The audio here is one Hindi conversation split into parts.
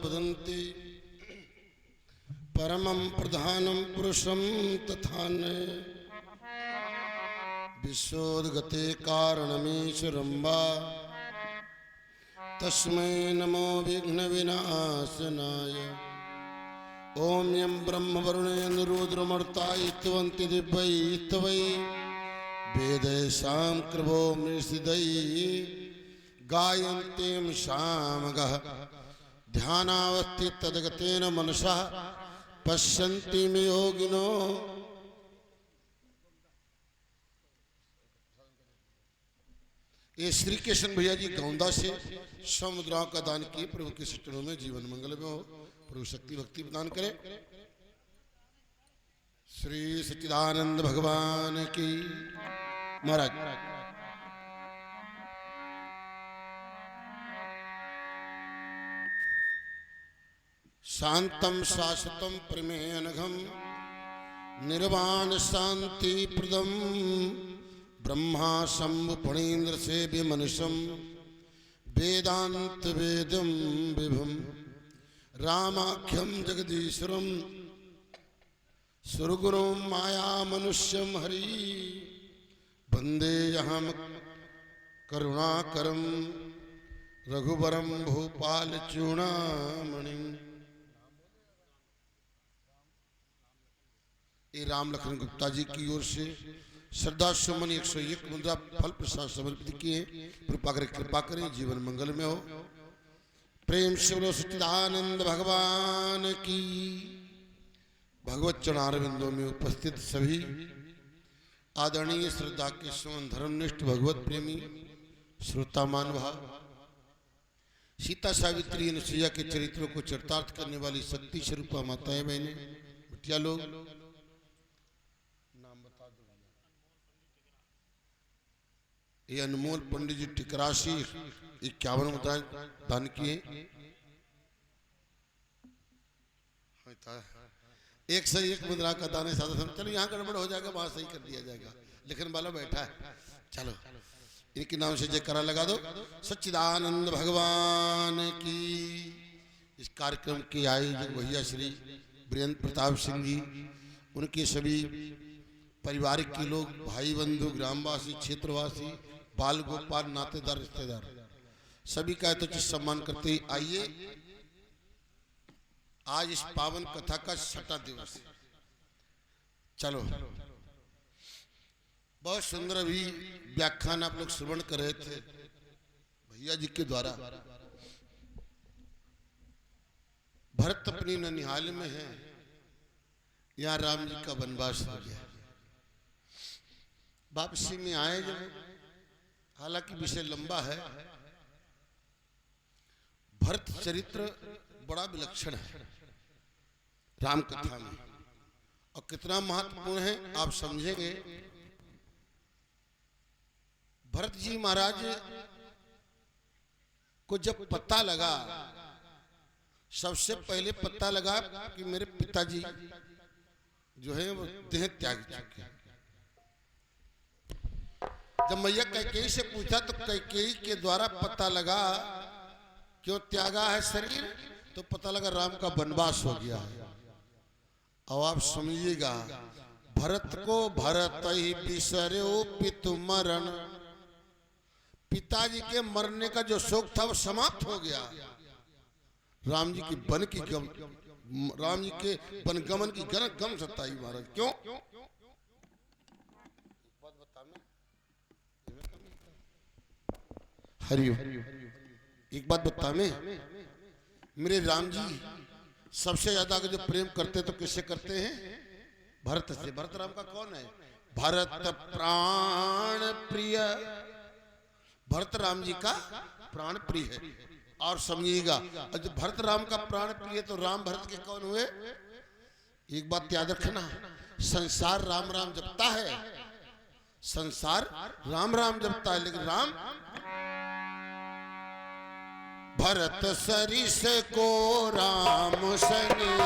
वदन्ति परमं प्रधानं पुरुषं तथान्य विश्वोद्गते कारणमीश्वरं वा तस्मै नमो विघ्नविनाशनाय। ओम यं ब्रह्मवरुणेन्द्रुद्रमर्तायित्वन्ति दिव्यैस्तवै वेदैसां कृभो मृषिदै गायन्तीं सामगः ध्यानावस्थिततद्गतेन मनसः पश्यन्ति मे योगिनो। ये श्री कृष्ण भैया जी गौंदा से समुद्राओं का दान किए। प्रभु के चरणों में जीवन मंगल में हो, प्रभु शक्ति भक्ति प्रदान करे। श्री सच्चिदानंद भगवान की महाराज। शांतम शाश्वतम प्रमेयनघम निर्वाण शांति प्रदम ब्रह्मा शंभु फणीन्द्र से विमनुषम वेदांत वेदम विभुम रामाख्यम जगदीश्वरम सुरगुरुं माया मनुष्यम हरि वंदेऽहं करुणाकरं रघुवरं भूपाल चूड़ामणि। ये राम लखन गुप्ता जी की ओर से श्रद्धा सुमन 101 मुद्रा फल प्रसाद समर्पित किए। कृपा करें, जीवन मंगल में हो। प्रेम से बोलो सच्चिदानंद भगवान की। भगवत चरणारविंदों में उपस्थित सभी आदरणीय श्रद्धा के सुमन धर्मनिष्ठ भगवत प्रेमी श्रोता महानुभाव, सीता सावित्री अनुसुईया के चरित्रों को चरितार्थ करने वाली शक्ति स्वरूपा माताएं बहनें बिटिया लोग, ये अनमोल पंडित जी टिकराशी 51 मुद्राएं दान किए। एक से एक मुद्रा का दान है साधा। चलो यहाँ गड़बड़ हो जाएगा, वहां सही कर दिया जाएगा। लिखने वाला बैठा है, चलो इनके नाम से जयकारा लगा दो। सच्चिदानंद भगवान की। इस कार्यक्रम के आयोजक भैया श्री वीरेंद्र प्रताप सिंह जी, उनके सभी पारिवारिक के लोग, भाई बंधु, ग्रामवासी, क्षेत्रवासी, बाल गोपाल, नातेदार, रिश्तेदार, सभी का तो सम्मान करते ही आइए। आज इस पावन कथा का 6वां दिवस। चलो बहुत सुंदर अभी व्याख्यान आप लोग श्रवण कर रहे थे भैया जी के द्वारा। भरत अपनी ननिहाल में है, यहाँ राम जी का वनवास हो गया। वापसी में आए जब, हालांकि विषय लंबा है, भरत चरित्र बड़ा विलक्षण है राम कथा में, और कितना महत्वपूर्ण है आप समझेंगे। भरत जी महाराज को जब पता लगा, सबसे पहले पता लगा कि मेरे पिताजी जो है वो देह त्याग चुके। जब मैया कैकेयी से पूछा तो कैकेयी के द्वारा पता लगा क्यों त्यागा है शरीर, तो पता लगा राम का वनवास हो गया है। अब आप समझिएगा, भरत को भरत ही बिसर्यो पितु मरण, पिताजी के मरने का जो शोक था वो समाप्त हो गया। राम जी के वनगमन की गम सताई महाराज। क्यों? हरिओ, एक बात बता मैं, मेरे राम जी सबसे ज्यादा जो प्रेम करते तो किससे करते हैं? भरत से। भरत राम का कौन है? भरत प्राण प्रिय। भरत राम जी का प्राण प्रिय है। और समझिएगा, जब भरत राम का प्राण प्रिय तो राम भरत के कौन हुए? एक बात याद रखना, संसार राम राम जपता है, संसार राम राम जपता है, लेकिन राम भरत सरिस को राम सने,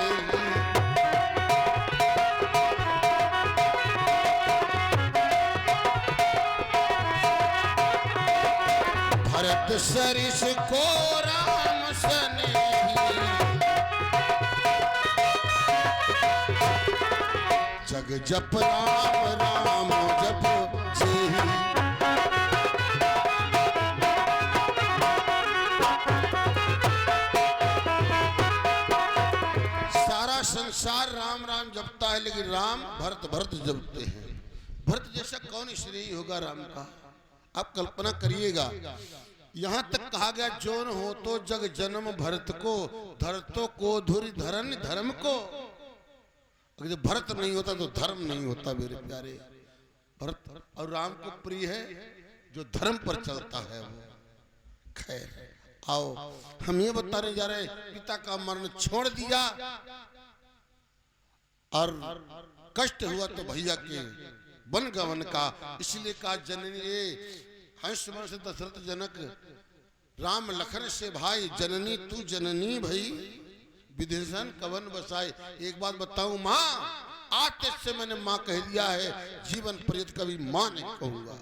भरत सरिस को राम सने, जग जप राम राम जप जेहि। सारा संसार राम राम जपता है, लेकिन राम भरत भरत जपते हैं। भरत जैसा कौन श्रेय होगा राम का? आप कल्पना करिएगा। यहाँ तक कहा गया जोन हो तो जग जन्म भरत को, धरतों को धुरि धरन धर्म को। अगर भरत नहीं होता तो धर्म नहीं होता मेरे प्यारे। भरत और राम को प्रिय है जो धर्म पर चलता है वो। खैर आओ, हम ये बताने जा रहे हैं, पिता का मरण छोड़ दिया और कष्ट हुआ तो भैया के वन गवन का, इसलिए कहा जननी हंस से दशरथ जनक राम लखन से भाई, जननी तू जननी भई विभीषण कवन बसाए। एक बात बताऊं माँ, आज से मैंने माँ कह दिया है, जीवन पर्यंत कभी माँ नहीं कहूंगा,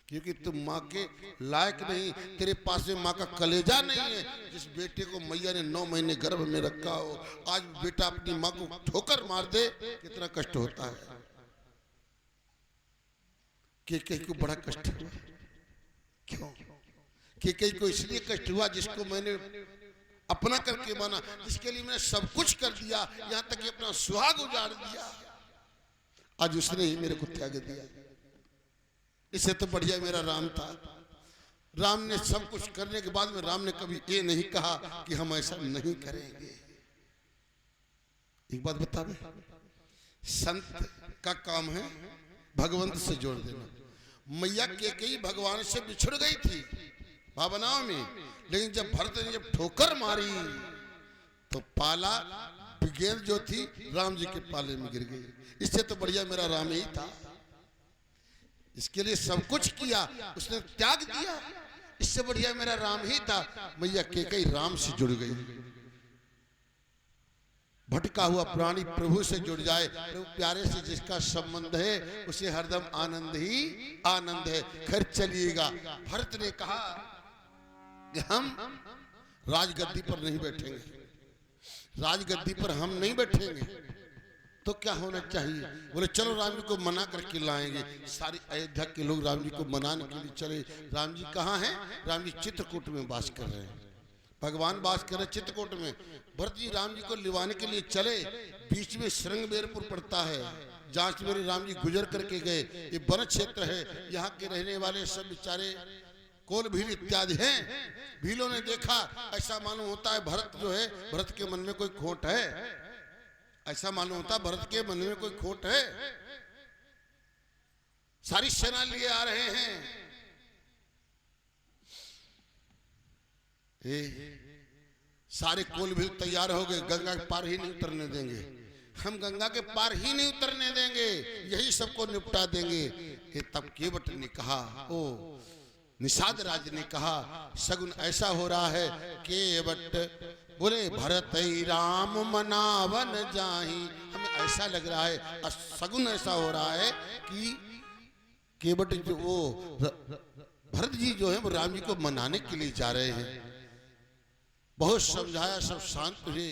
क्योंकि तुम माँ के लायक नहीं। तेरे पास में माँ का कलेजा नहीं है। जिस बेटे को मैया ने 9 महीने गर्भ में रखा हो, आज बेटा अपनी माँ को ठोकर मार दे, कितना कष्ट होता है। केकई को बड़ा कष्ट हुआ। क्यों? केकई को इसलिए कष्ट हुआ जिसको मैंने अपना करके माना, जिसके लिए मैंने सब कुछ कर दिया, यहाँ तक कि अपना सुहाग उजाड़ दिया। आज उसने ही मेरे को त्याग दिया। इससे तो बढ़िया मेरा राम था। राम ने सब कुछ करने के बाद में राम ने कभी ये नहीं कहा कि हम ऐसा नहीं करेंगे। एक बात बता दें, संत का काम है भगवंत से जोड़ देना। मैया केकई भगवान से बिछड़ गई थी भावनाओं में, लेकिन जब भरत ने जब ठोकर मारी तो पाला गेंद जो थी राम जी के पाले में गिर गई। इससे तो बढ़िया मेरा राम ही था। इसके लिए सब कुछ किया, उसने त्याग दिया। इससे बढ़िया मेरा राम ही था। मैया केकई राम से जुड़ गई। भटका हुआ प्राणी प्रभु से जुड़ जाए, प्रभु प्यारे से जिसका संबंध है उसे हरदम आनंद ही आनंद है। खैर चलिएगा, भरत ने कहा कि हम राजगद्दी पर नहीं बैठेंगे, राजगद्दी पर हम नहीं बैठेंगे। तो क्या होना चाहिए? बोले चलो राम जी को मना करके लाएंगे। सारी अयोध्या के लोग राम जी को मनाने के लिए चले। राम जी कहाँ हैं? राम जी चित्रकूट में वास कर रहे हैं। भगवान वास कर रहे चित्रकूट में। भरत जी राम जी को लिवाने के लिए चले। बीच में श्रृंगबेरपुर पड़ता है, जहाँ से मेरे राम जी गुजर करके गए। ये वन क्षेत्र है। यहाँ के रहने वाले सब बेचारे कोल भील इत्यादि हैं। भीलों ने देखा, ऐसा मालूम होता है भरत जो है, भरत के मन में कोई खोट है। ऐसा मालूम होता है भरत के मन में कोई खोट है। सारी सेना लिए आ रहे हैं। सारे कोल भी तैयार हो गए, गंगा के पार ही नहीं उतरने देंगे, हम गंगा के पार ही नहीं उतरने देंगे, यही सबको निपटा देंगे। तब केवट ने कहा, ओ निषाद राज ने कहा, सगुन ऐसा हो रहा है केवट बोले भरत राम मनावन जाहि। हमें ऐसा लग रहा है, सगुन ऐसा हो रहा है कि केवट जो वो भरत जी जो है वो राम जी को मनाने के लिए जा रहे हैं। बहुत समझाया, सब शांत हुए।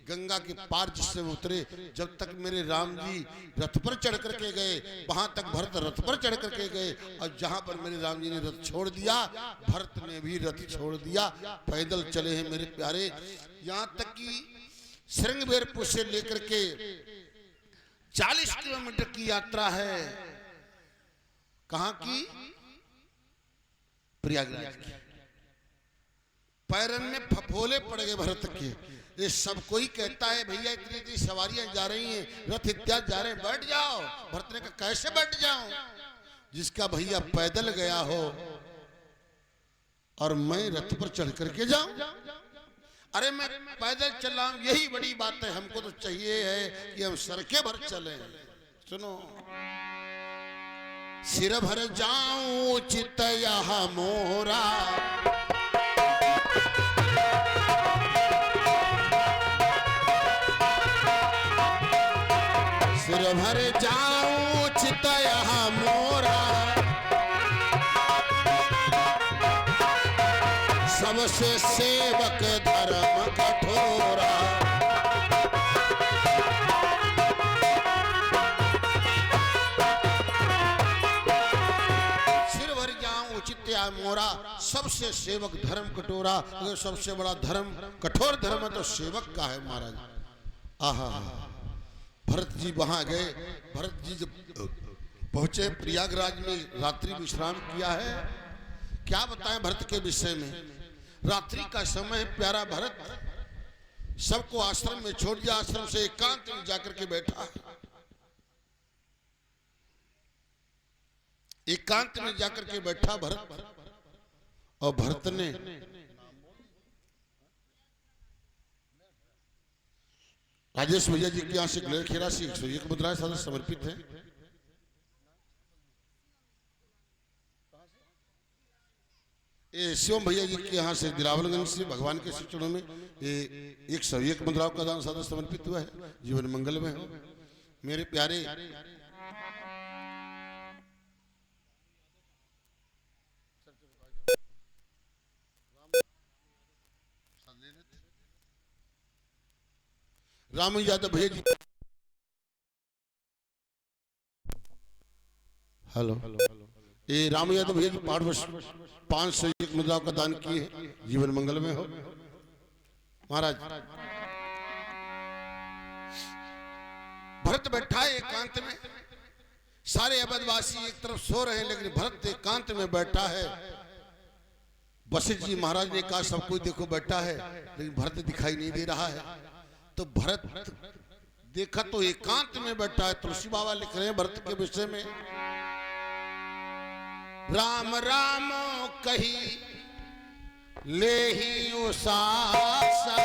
गंगा के पार जिस समय उतरे, जब तक मेरे राम जी रथ पर चढ़ करके गए वहां तक भरत रथ पर चढ़ करके गए, और जहां पर मेरे राम जी ने रथ छोड़ दिया भरत ने भी रथ छोड़ दिया। पैदल चले हैं मेरे प्यारे। यहां तक कि श्रृंगबेरपुर से लेकर के 40 किलोमीटर की यात्रा है। कहां की? प्रयागराज की। पैरन में फफोले पड़ गए भरत के। ये सब कोई कहता है भैया इतनी इतनी सवारियां जा रही हैं, रथ इत्यादि जा रहे हैं, बैठ जाओ। भरत ने कहा कैसे बैठ जाऊं? जिसका भैया पैदल गया हो और मैं रथ पर चढ़ करके जाऊं? अरे मैं पैदल चल रहा हूं, यही बड़ी बात है। हमको तो चाहिए है कि हम सड़के भर चले। सुनो, सिर भर जाऊं चित यह मोरा, सिर भर जाऊं चित यह मोरा, सबसे सेवक धर्म कठोरा। सबसे सेवक धर्म कटोरा, अगर सबसे बड़ा धर्म कठोर धर्म है तो सेवक का है महाराज। आहा, भरत जी वहां गए। भरत जी जब पहुंचे प्रयागराज में रात्रि विश्राम किया है। क्या बताएं भरत के विषय में। रात्रि का समय, प्यारा भरत सबको आश्रम में छोड़ दिया, आश्रम से एकांत में जाकर के बैठा। एकांत में जाकर के बैठा भरत, और भरत ने राजेश भैया जी के यहाँ से खेरा से 101 मुद्राएं सादर समर्पित है। शिवम भैया जी के यहाँ से दिलावलगंज से भगवान के चरणों में 101 मुद्राओं का दान सादर समर्पित हुआ है। जीवन मंगल में हो मेरे प्यारे। राम यादव भैया जी, हेलो, ये राम यादव भैया जी 501 मुद्राओं का दान किए हैं। जीवन मंगल में हो महाराज। भरत बैठा है एकांत में, सारे अवधवासी एक तरफ सो रहे हैं, लेकिन भरत एकांत में बैठा है। वशिष्ठ जी महाराज ने कहा सब कोई देखो बैठा है, लेकिन भरत दिखाई नहीं दे रहा है। तो भरत देखा तो एकांत में बैठा है। तुलसी बाबा लिख रहे हैं भरत के विषय में, राम राम कही ले ही उसासा,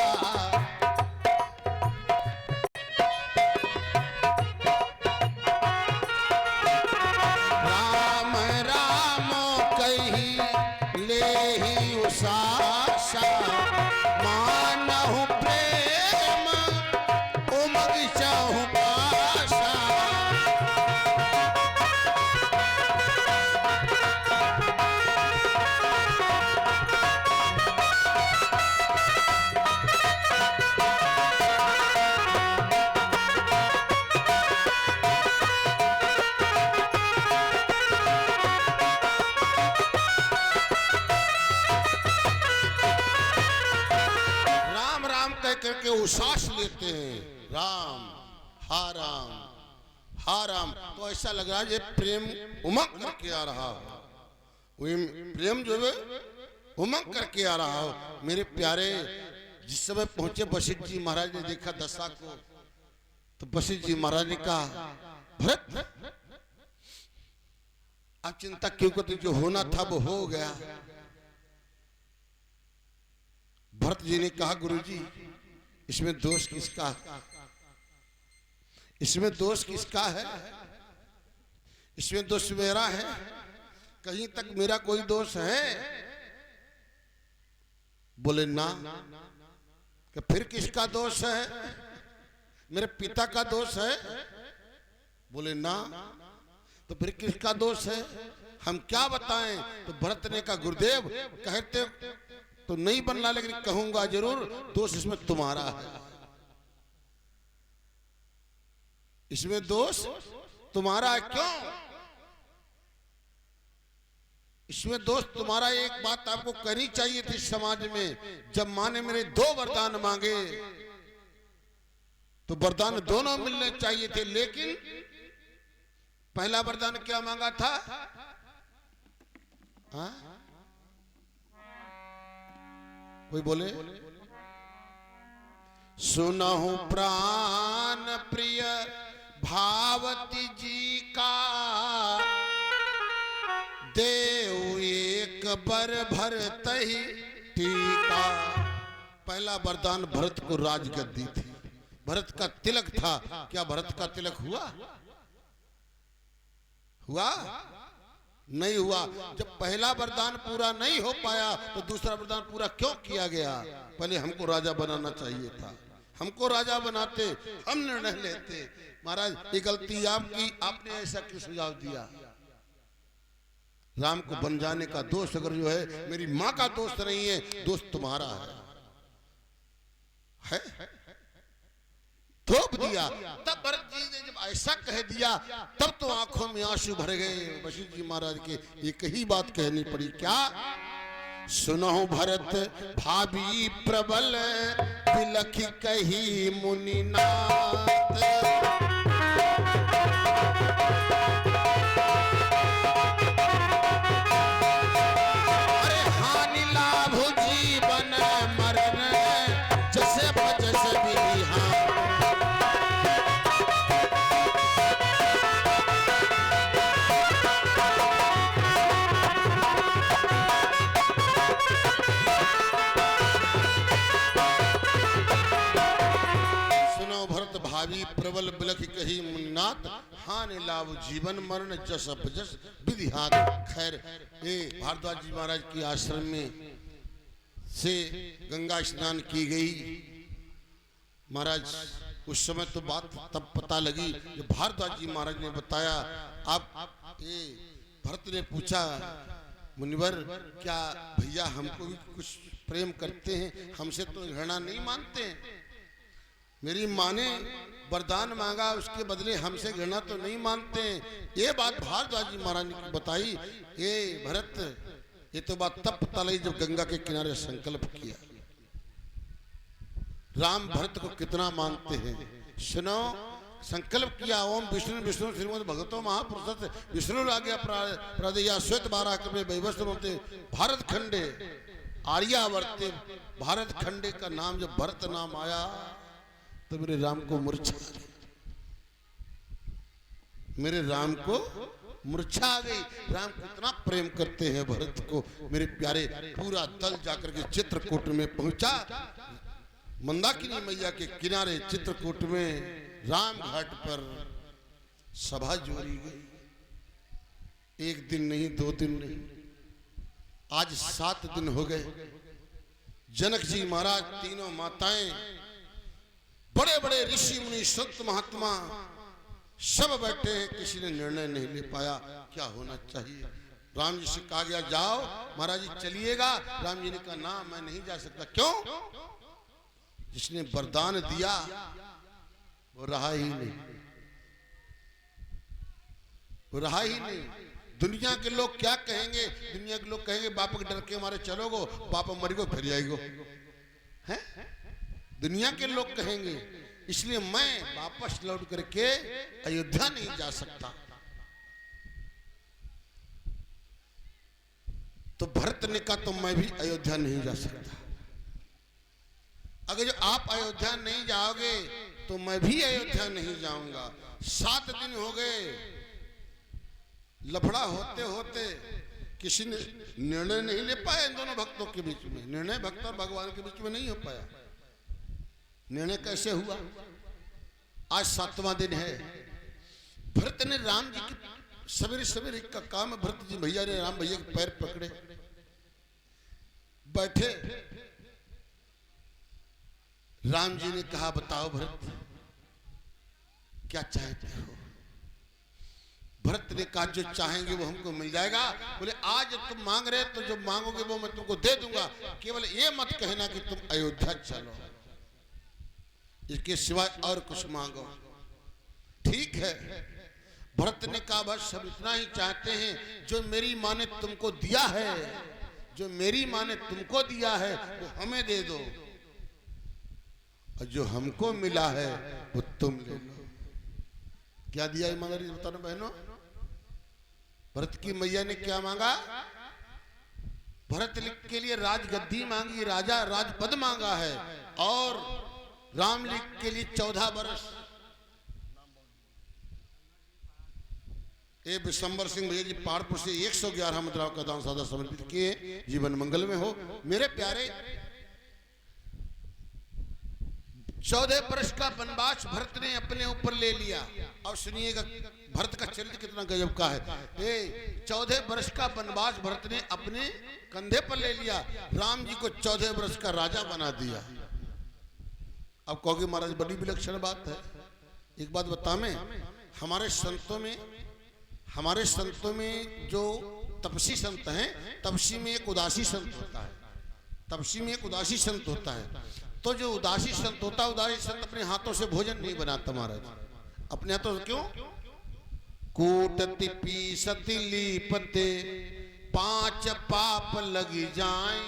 राम राम कही ले ही उसासा, मानहु प्रेम उमग चाहु पासा। करके वो सांस लेते हैं, राम हा राम। तो ऐसा लग रहा है ये प्रेम उमंग करके आ रहा हो, प्रेम जो है उमंग करके आ रहा हो। मेरे प्यारे, जिस समय पहुंचे वशिष्ठ जी महाराज ने देखा दशा को, तो वशिष्ठ जी महाराज ने कहा भरत आप चिंता क्यों करते, जो होना था वो हो गया। भरत जी ने कहा गुरुजी इसमें दोष किसका, इसमें दोष किसका है, इसमें दोष मेरा है, कहीं तक मेरा कोई दोष है। बोले ना, कि फिर किसका दोष है, मेरे पिता का दोष है। बोले ना, तो फिर किसका दोष है, हम क्या बताएं। तो भरत ने कहा गुरुदेव कहते तो नहीं बनना, लेकिन कहूंगा जरूर, दोष इसमें तुम्हारा है, इसमें दोष तुम्हारा है। क्यों इसमें दोष तुम्हारा? एक बात आपको करनी चाहिए थी समाज में, जब मां ने मेरे 2 वरदान मांगे तो वरदान दोनों मिलने चाहिए थे, लेकिन पहला वरदान क्या मांगा था? हाँ? कोई बोले, सुनहु प्राण प्रिय भावती जी का, देव एक बर भरत ही टीका। पहला वरदान भरत को राजगद्दी थी, भरत का तिलक था। क्या भरत का तिलक हुआ? हुआ नहीं हुआ। जब पहला वरदान पूरा नहीं हो पाया तो दूसरा वरदान पूरा क्यों किया गया? पहले हमको राजा बनाना चाहिए था, हमको राजा बनाते, हम निर्णय लेते। महाराज ये गलती आपकी, आपने ऐसा क्यों सुझाव दिया? राम को बन जाने का दोष अगर जो है मेरी माँ का दोष नहीं है, दोष तुम्हारा है? थोप दिया। तब भरत जी ने जब ऐसा कह दिया तब तो आंखों में आंसू भर गए वशिष्ठ जी महाराज के। एक ही बात कहनी पड़ी, क्या? सुनो भरत भाभी प्रबल बिलखी कही मुनिनाथ। अरे हानि लाभ जीवन मरण जैसे बजस विधि हाँ। भावी प्रबल बिलख कही मुनिनाथ हानि लाभ जीवन मरण जस अपजस विधि हाथ। खैर ये भारद्वाज जी महाराज की आश्रम में से गंगा स्नान की गई। महाराज उस समय तो बात तब पता लगी जब भारद्वाज जी महाराज ने बताया। अब ये भरत ने पूछा मुनिवर क्या भैया हमको भी कुछ प्रेम करते हैं, हमसे तो घृणा नहीं मानते हैं। मेरी माँ ने वरदान मांगा उसके बदले हमसे घृणा तो नहीं मानते। ये बात भारद्वाज जी महाराज ने बताई। ये भरत ये तो बात तब पता लगी जब गंगा के किनारे संकल्प किया। राम भरत को कितना मानते हैं सुनो। संकल्प किया ओम विष्णु विष्णु श्रीमद भगवतो महापुरुष विष्णु आज्ञा प्रादेया श्वेत बारह कपड़े वैवस्व होते भारत खंडे आर्यावर्ते। भारत खंडे का नाम जब भरत नाम आया तो मेरे राम को मूर्छा, मेरे राम को मूर्छा आ गई। राम कितना प्रेम करते हैं भरत को मेरे प्यारे। पूरा दल जाकर के चित्रकूट में पहुंचा। मंदाकिनी मैया के किनारे चित्रकूट में राम घाट पर सभा जोड़ी गई। एक दिन नहीं 2 दिन नहीं आज 7 दिन हो गए। जनक जी महाराज तीनों माताएं बड़े बड़े ऋषि मुनि संत महात्मा सब बैठे हैं। किसी ने निर्णय नहीं ले पाया क्या होना चाहिए। राम जी से कहा गया जाओ। महाराज जी चलिएगा। राम जी ने कहा ना मैं नहीं जा सकता। क्यों? जिसने वरदान दिया वो रहा ही नहीं, वो रहा ही नहीं। दुनिया के लोग क्या कहेंगे? दुनिया के लोग कहेंगे बाप के डर के मारे चलोगो, बाप मरी को फिर जाएगो है। दुनिया के लोग कहेंगे। इसलिए मैं वापस लौट करके अयोध्या नहीं जा सकता। तो भरत ने कहा तो मैं भी अयोध्या नहीं जा सकता। अगर जो आप अयोध्या नहीं जाओगे तो मैं भी अयोध्या नहीं जाऊंगा। 7 दिन हो गए। लफड़ा होते होते किसी ने निर्णय नहीं ले पाया इन दोनों भक्तों के बीच में। निर्णय भक्त और भगवान के बीच में नहीं हो पाया। निर्णय कैसे हुआ? आज 7वां दिन है। भरत ने राम जी की सवेरे सवेरे का काम है। भरत जी भैया ने राम भैया के पैर पकड़े बैठे। राम जी ने कहा बताओ भरत क्या चाहते हो? भरत ने कहा जो चाहेंगे वो हमको मिल जाएगा। बोले आज तुम मांग रहे तो जो मांगोगे वो मैं तुमको दे दूंगा। केवल ये मत कहना कि तुम अयोध्या चलो, इसके सिवाय और कुछ मांगो। ठीक है। भरत ने कहा बस सब इतना ही चाहते हैं जो मेरी माँ ने तुमको दिया है, जो मेरी माँ ने तुमको दिया है वो हमें दे दो, और जो हमको मिला है वो तुम ले लो। क्या दिया ईमानदारी से बताना बहनों? भरत की मैया ने क्या मांगा? भरत के लिए राजगद्दी मांगी, राजा राजपद मांगा है। और राम के लिए 14 वर्ष। ए विशंबर सिंह भैया जी पहाड़पुर से 111 मुद्राओं का दान सादा समर्पित किए। जीवन मंगल में हो। मेरे प्यारे 14 वर्ष का वनवास भरत ने अपने ऊपर ले लिया। और सुनिएगा भरत का चरित्र कितना गजब का है। 14 वर्ष का वनवास भरत ने अपने कंधे पर ले लिया। राम जी को 14 वर्ष का राजा बना दिया। अब कहोगे महाराज बड़ी विलक्षण बात है। एक बात बता मैं, हमारे संतों में जो तपसी संत हैं, तपसी में एक उदासी संत होता है। तपसी में एक उदासी संत होता है। तो जो उदासी संत होता है, उदासी संत अपने हाथों से भोजन नहीं बनाता महाराज। अपने हाथों से क्यों? कूटति पीसति लीपते 5 पाप लगी जाएं,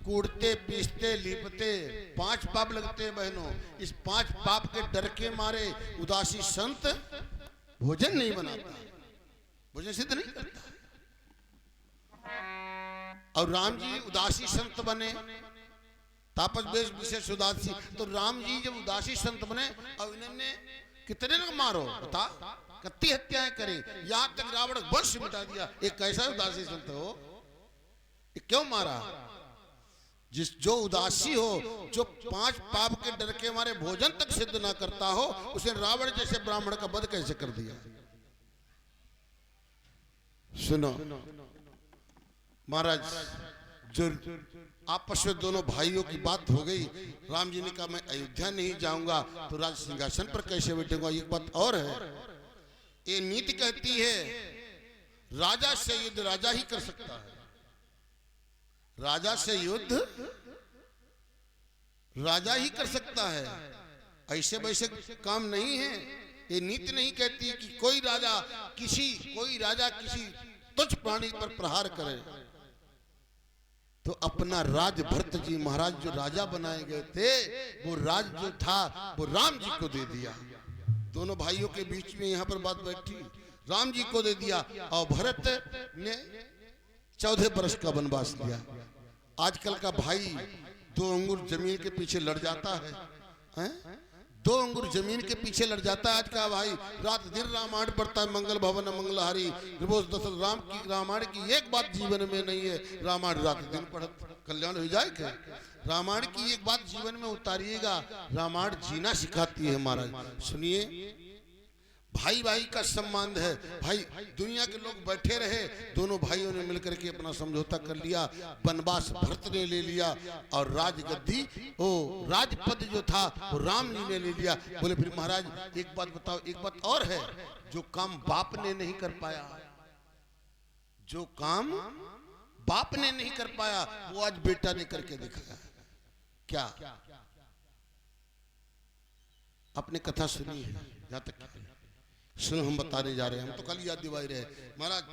कूड़ते पीसते लिपते 5 पाप लगते हैं बहनों। इस 5 पाप के डर के मारे उदासी संत भोजन नहीं बनाता, भोजन सिद्ध नहीं करता। और राम जी उदासी संत बने, तापस वेश विशेष उदासी। तो राम जी जब उदासी संत बने और इन्होंने कितने लोग मारो बता, कितनी हत्याएं करी, यहां तक रावण वंश मिटा दिया। एक कैसा उदासी संत हो, क्यों मारा? जो उदासी हो, जो 5 पाप के डर के मारे भोजन तक सिद्ध ना करता हो, उसे रावण जैसे ब्राह्मण का वध कैसे कर दिया? सुनो महाराज, जो आपस में दोनों भाइयों की बात हो गई, राम जी ने कहा मैं अयोध्या नहीं जाऊंगा तो राज सिंहासन पर कैसे बैठूंगा। एक बात और है, ये नीति कहती है राजा से युद्ध राजा ही कर सकता है, राजा से युद्ध राजा ही कर सकता है, ऐसे वैसे काम नहीं है। ये नीति नहीं कहती कि कोई राजा किसी तुच्छ प्राणी पर प्रहार करे। तो अपना राज भरत जी महाराज जो राजा बनाए गए थे, वो राज जो था वो राम जी को दे दिया। दोनों भाइयों के बीच में यहाँ पर बात बैठी, राम जी को दे दिया और भरत ने 14 वर्ष का वनवास लिया। आजकल का भाई 2 अंगुर जमीन के पीछे लड़ जाता है, 2 अंगुर जमीन के पीछे लड़ जाता है आज का भाई। रात दिन रामायण पढ़ता है, मंगल भवन मंगलहारी रोज दशरथ राम की रामायण की एक बात जीवन में नहीं है, रामायण रात दिन पढ़त कल्याण हो जाए क्या? रामायण की एक बात जीवन में उतारिएगा, रामायण जीना सिखाती है महाराज। सुनिए, भाई भाई का संबंध है। भाई दुनिया के लोग बैठे रहे, दोनों भाइयों ने मिलकर के अपना समझौता कर लिया, वनवास भरत ने ले लिया और राजगद्दी राजपद जो था वो राम जी ने ले लिया। बोले फिर महाराज एक बात बताओ, एक बात और है, जो काम बाप ने नहीं कर पाया, जो काम बाप ने नहीं कर पाया वो आज बेटा ने करके दिखाया। क्या आपने कथा सुनी है? जहां तक सुनो, हम बताने जा रहे हैं, हम तो कल याद दिवाई रहे महाराज।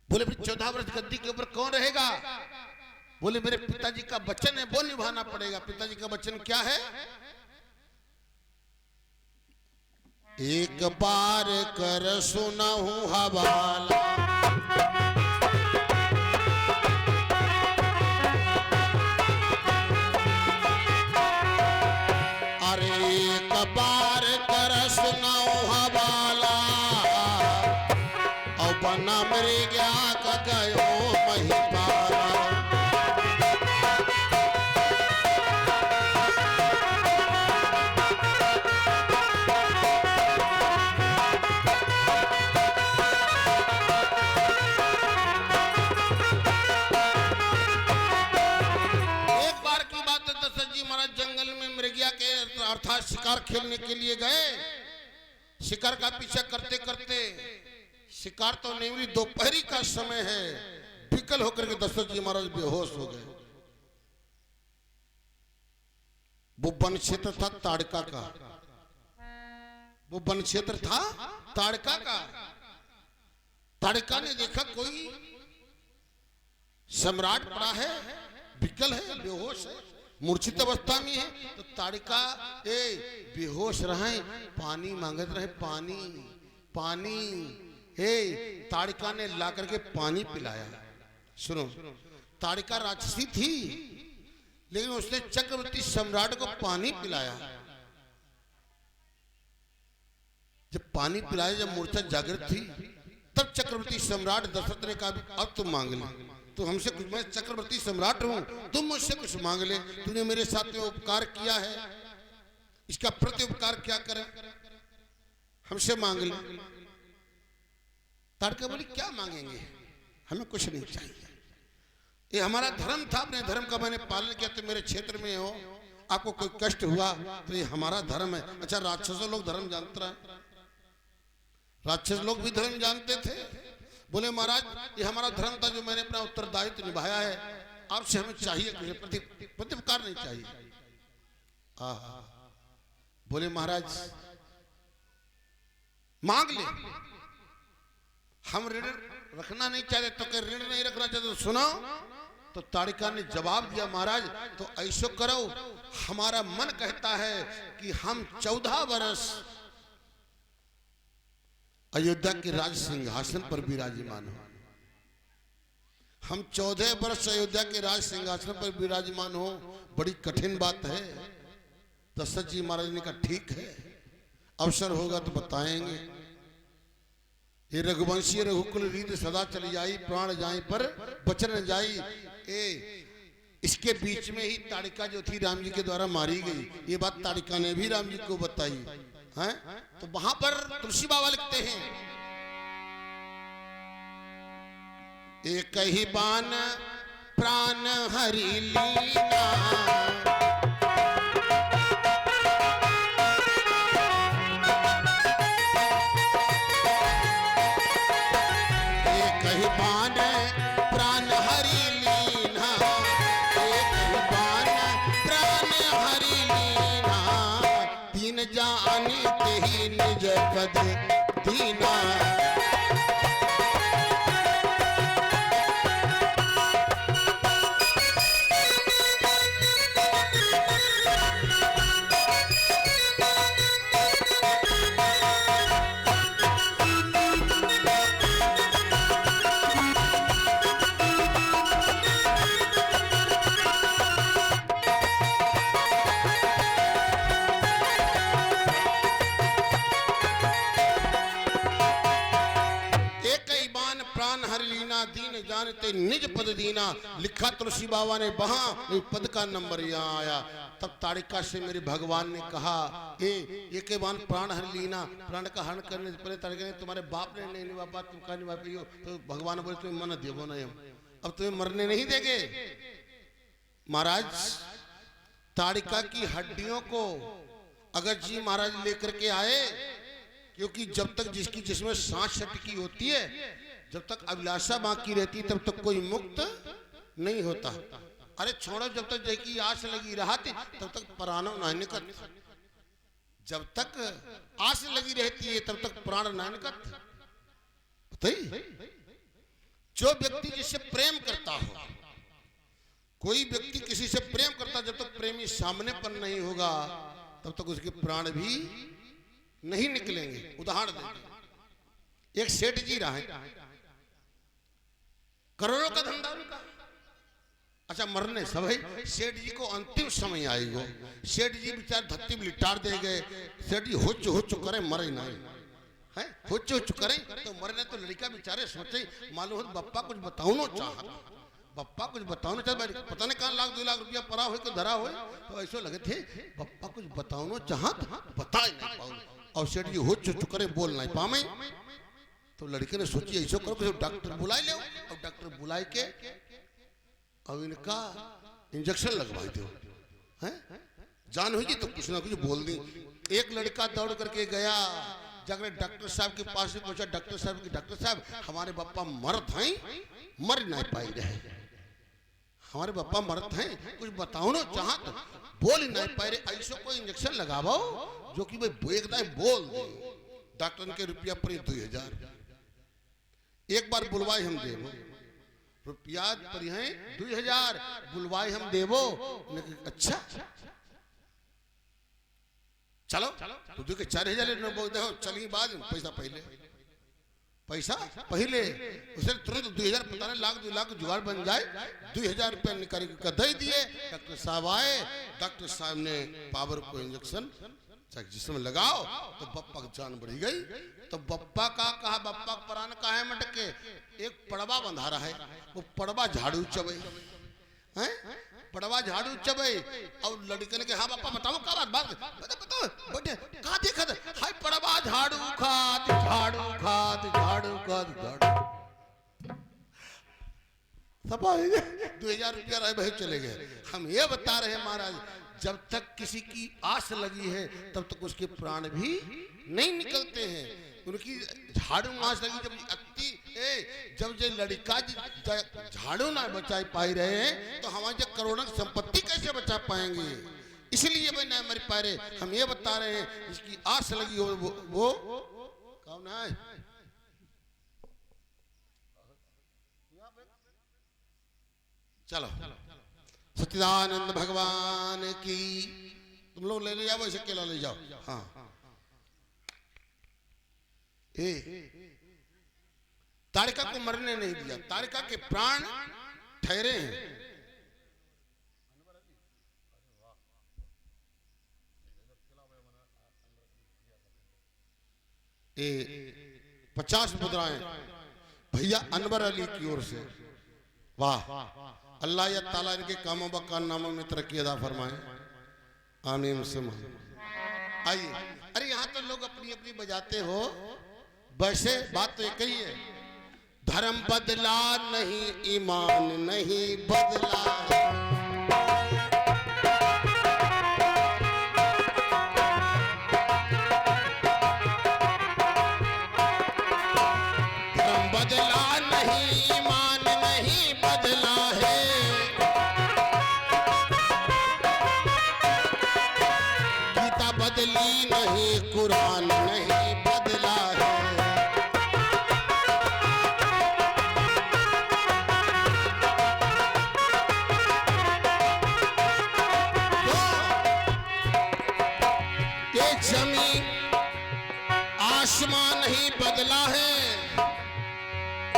बोले फिर 14 वर्ष गद्दी के ऊपर कौन रहेगा? बोले मेरे पिताजी का वचन है वो निभाना पड़ेगा। पिताजी का वचन क्या है? एक बार कर सुनाऊं हवाला, अरे एक बार कर सुनाऊं हवाला, और बना मेरे गया का गयो महिपाला। अर्थात शिकार खेलने के लिए गए, शिकार का पीछा करते करते, शिकार तो नहीं हुई, दोपहरी का समय है, विकल होकर के दशरथ जी महाराज बेहोश हो गए। वो वन क्षेत्र था ताड़का का, वो वन क्षेत्र था ताड़का का। ताड़का ने देखा कोई सम्राट पड़ा है, विकल है, बेहोश है, मूर्छित अवस्था में है। तो ताड़का बेहोश रहे, पानी मांगत रहे, पानी पानी। ताड़का ने ला करके पानी पिलाया। सुनो, ताड़का राक्षसी थी, लेकिन उसने चक्रवर्ती सम्राट को पानी पिलाया। जब पानी पिलाया, जब मूर्छा जागृत थी, तब चक्रवर्ती सम्राट दशरथ ने कहा अब तुम मांग ले, तो हमसे कुछ, मैं चक्रवर्ती सम्राट हूं, तुम मुझसे कुछ मांग ले, तूने मेरे साथ में उपकार किया है, इसका प्रति उपकार क्या करे, हमसे मांग ले। ताड़का बोली क्या मांगेंगे, हमें कुछ नहीं चाहिए, ये हमारा धर्म था, अपने धर्म का मैंने पालन किया, तो मेरे क्षेत्र में हो, आपको कोई कष्ट हुआ तो ये हमारा धर्म है। अच्छा, राक्षसों लोग धर्म जानते रहे, राक्षस लोग भी धर्म जानते थे। बोले महाराज ये हमारा धर्म था, जो मैंने अपना उत्तरदायित्व निभाया है, आपसे हमें चाहिए प्रत्युपकार नहीं चाहिए। बोले महाराज मांग ले, हम रखना नहीं चाहते तो क्या ऋण नहीं रखना चाहते तो सुनो। तो ताड़िका ने जवाब दिया, महाराज तो ऐसो करो, हमारा मन कहता है कि हम 14 वर्ष अयोध्या के राज सिंहासन पर विराजमान हो। हम 14 वर्ष अयोध्या के राज सिंहासन पर विराजमान हो, बड़ी कठिन बात है। दशरथ जी महाराज ने कहा ठीक है, अवसर होगा तो बताएंगे। ये रघुवंशी रघुकुल रीत सदा चली जाई, प्राण जाई पर बचन न जाई। इसके बीच में ही ताड़िका जो थी राम जी के द्वारा मारी गई, ये बात ताड़िका ने भी राम जी को बताई है। तो वहां पर तुलसी बाबा लिखते हैं, एक ही बाण प्राण हरि लीना, निज पद दीना। दीन जानते निज पद दीना, लिखा तुलसी बाबा ने वहां, पद का नंबर यहाँ आया। तब ताड़िका से मेरे भगवान ने कहा, ये के बान प्राण हर लीना, प्राण का हरण करने से पहले ताड़िका ने, तुम्हारे बाप ने नहीं निभा, तुम कहा निभा पाई हो। तो भगवान बोले तुम्हें मन देवो नहीं, अब तुम्हें मरने नहीं देंगे। महाराज ताड़िका की हड्डियों को अगर जी महाराज लेकर के आए, क्योंकि जब तक जिसकी जिसमें सांस छटकी होती है, जब तक अभिलाषा बाकी रहती तब तक कोई मुक्त नहीं होता। अरे छोड़ो, जब तक जय की आस लगी रहती तब तक प्राणों नहीं निकल। जब तक आस लगी रहती है तब तक प्राण नहीं निकल। जो व्यक्ति जिससे प्रेम करता हो, कोई व्यक्ति किसी से प्रेम करता, जब तक प्रेमी सामने पर नहीं होगा तब तक उसके प्राण भी नहीं निकलेंगे। उदाहरण देंगे, एक सेठ जी रहा है, करोड़ों का धंधा उनका, अच्छा मरने सब है। सेठ जी को अंतिम समय आएगा, सेठ जी बेचारे धत्ती में लिटार दे गए। सेठ जी हुच करे मरे नहीं है, हुच करे तो मरने। तो लड़का बेचारे सोचे, मालूम हो बप्पा कुछ बताओ ना चाहता, बप्पा कुछ बताओ ना चाहता, पता नहीं कहाँ 1 2 लाख रुपया पड़ा हो तो धरा हो। तो ऐसे लगे थे बप्पा कुछ बताओ ना चाहत, बता ही नहीं पाओ। और सेठ जी हुच करे बोल नहीं पावे। तो लड़के ने सोची ऐसा करो, डॉक्टर बुलाए ले, और डॉक्टर बुलाए के और इनका इंजेक्शन लगवाई दो, हैं जान हुई तो कुछ ना कुछ बोल दी। एक लड़का दौड़ करके गया, जाकर डॉक्टर साहब के पास से पूछा, डॉक्टर साहब हमारे पापा मरत हैं, मर नहीं पाई रहे, हमारे पापा मरत हैं, कुछ बताओ ना चाहत, बोल ही नहीं पाए रहे, ऐसा कोई इंजेक्शन लगाओ जो कि भाई एकदम बोल दे। डॉक्टर के रुपया पर 2000, एक बार बुलवाई हम देवो, रुपया पर है 2000 बुलवाई हम देवो। अच्छा चलो तो देखो 4000 लेना बोल दे, चलिए बाद में पैसा पहले उसे तुरंत 2000, पता नहीं 1 2 लाख जुगाड़ बन जाए। 2000 रुपया निकाल के दे दिए। डॉक्टर साहब आए, डॉक्टर साहब ने पावर को इंजेक्शन जिसमें लगाओ तो बप्पा की जान बढ़ी गई। तो बप्पा का कहा, बप्पा प्राण का है मटके, एक पड़वा बंधा रहा है, वो पड़वा झाड़ू चबे हैं, पड़वा झाड़ू चबे। और लड़के ने कहा, हाँ बप्पा बताओ क्या बात, बताओ बेटे कहा देखा, हाय पड़वा झाड़ू खात झाड़ू खात झाड़ू खात झाड़ू, सब 2000 रुपया रहे भाई चले गए। हम ये बता रहे हैं महाराज, जब तक किसी की आस लगी है तब तक उसके प्राण भी नहीं निकलते हैं। उनकी झाड़ू आस लगी, जब ये लड़का झाड़ू ना बचा पाई रहे हैं तो हमारे करोड़ों की संपत्ति कैसे बचा पाएंगे। इसलिए भाई ना मर पा रहे, हम ये बता रहे हैं जिसकी आस लगी हो वो कौन है, चलो सच्चिदानंद भगवान की। तुम लोग ले जाओ, ऐसे अकेला ले जाओ। हाँ ए तारिका को मरने नहीं दिया, तारिका के प्राण ठहरे हैं। ए 50 मुद्राएं भैया अनवर अली की ओर से। वाह, अल्लाह या ताला इनके कामों व कारनामों में तरक्की अदा फरमाए, आमीन सुमा। आइए, अरे यहाँ तो लोग अपनी अपनी बजाते हो, वैसे बात तो एक ही है, धर्म बदला नहीं ईमान नहीं बदला। धर्म बदला नहीं ईमान नहीं बदला है, गीता बदली नहीं कुरान नहीं बदला है। जमीन आसमान नहीं बदला है,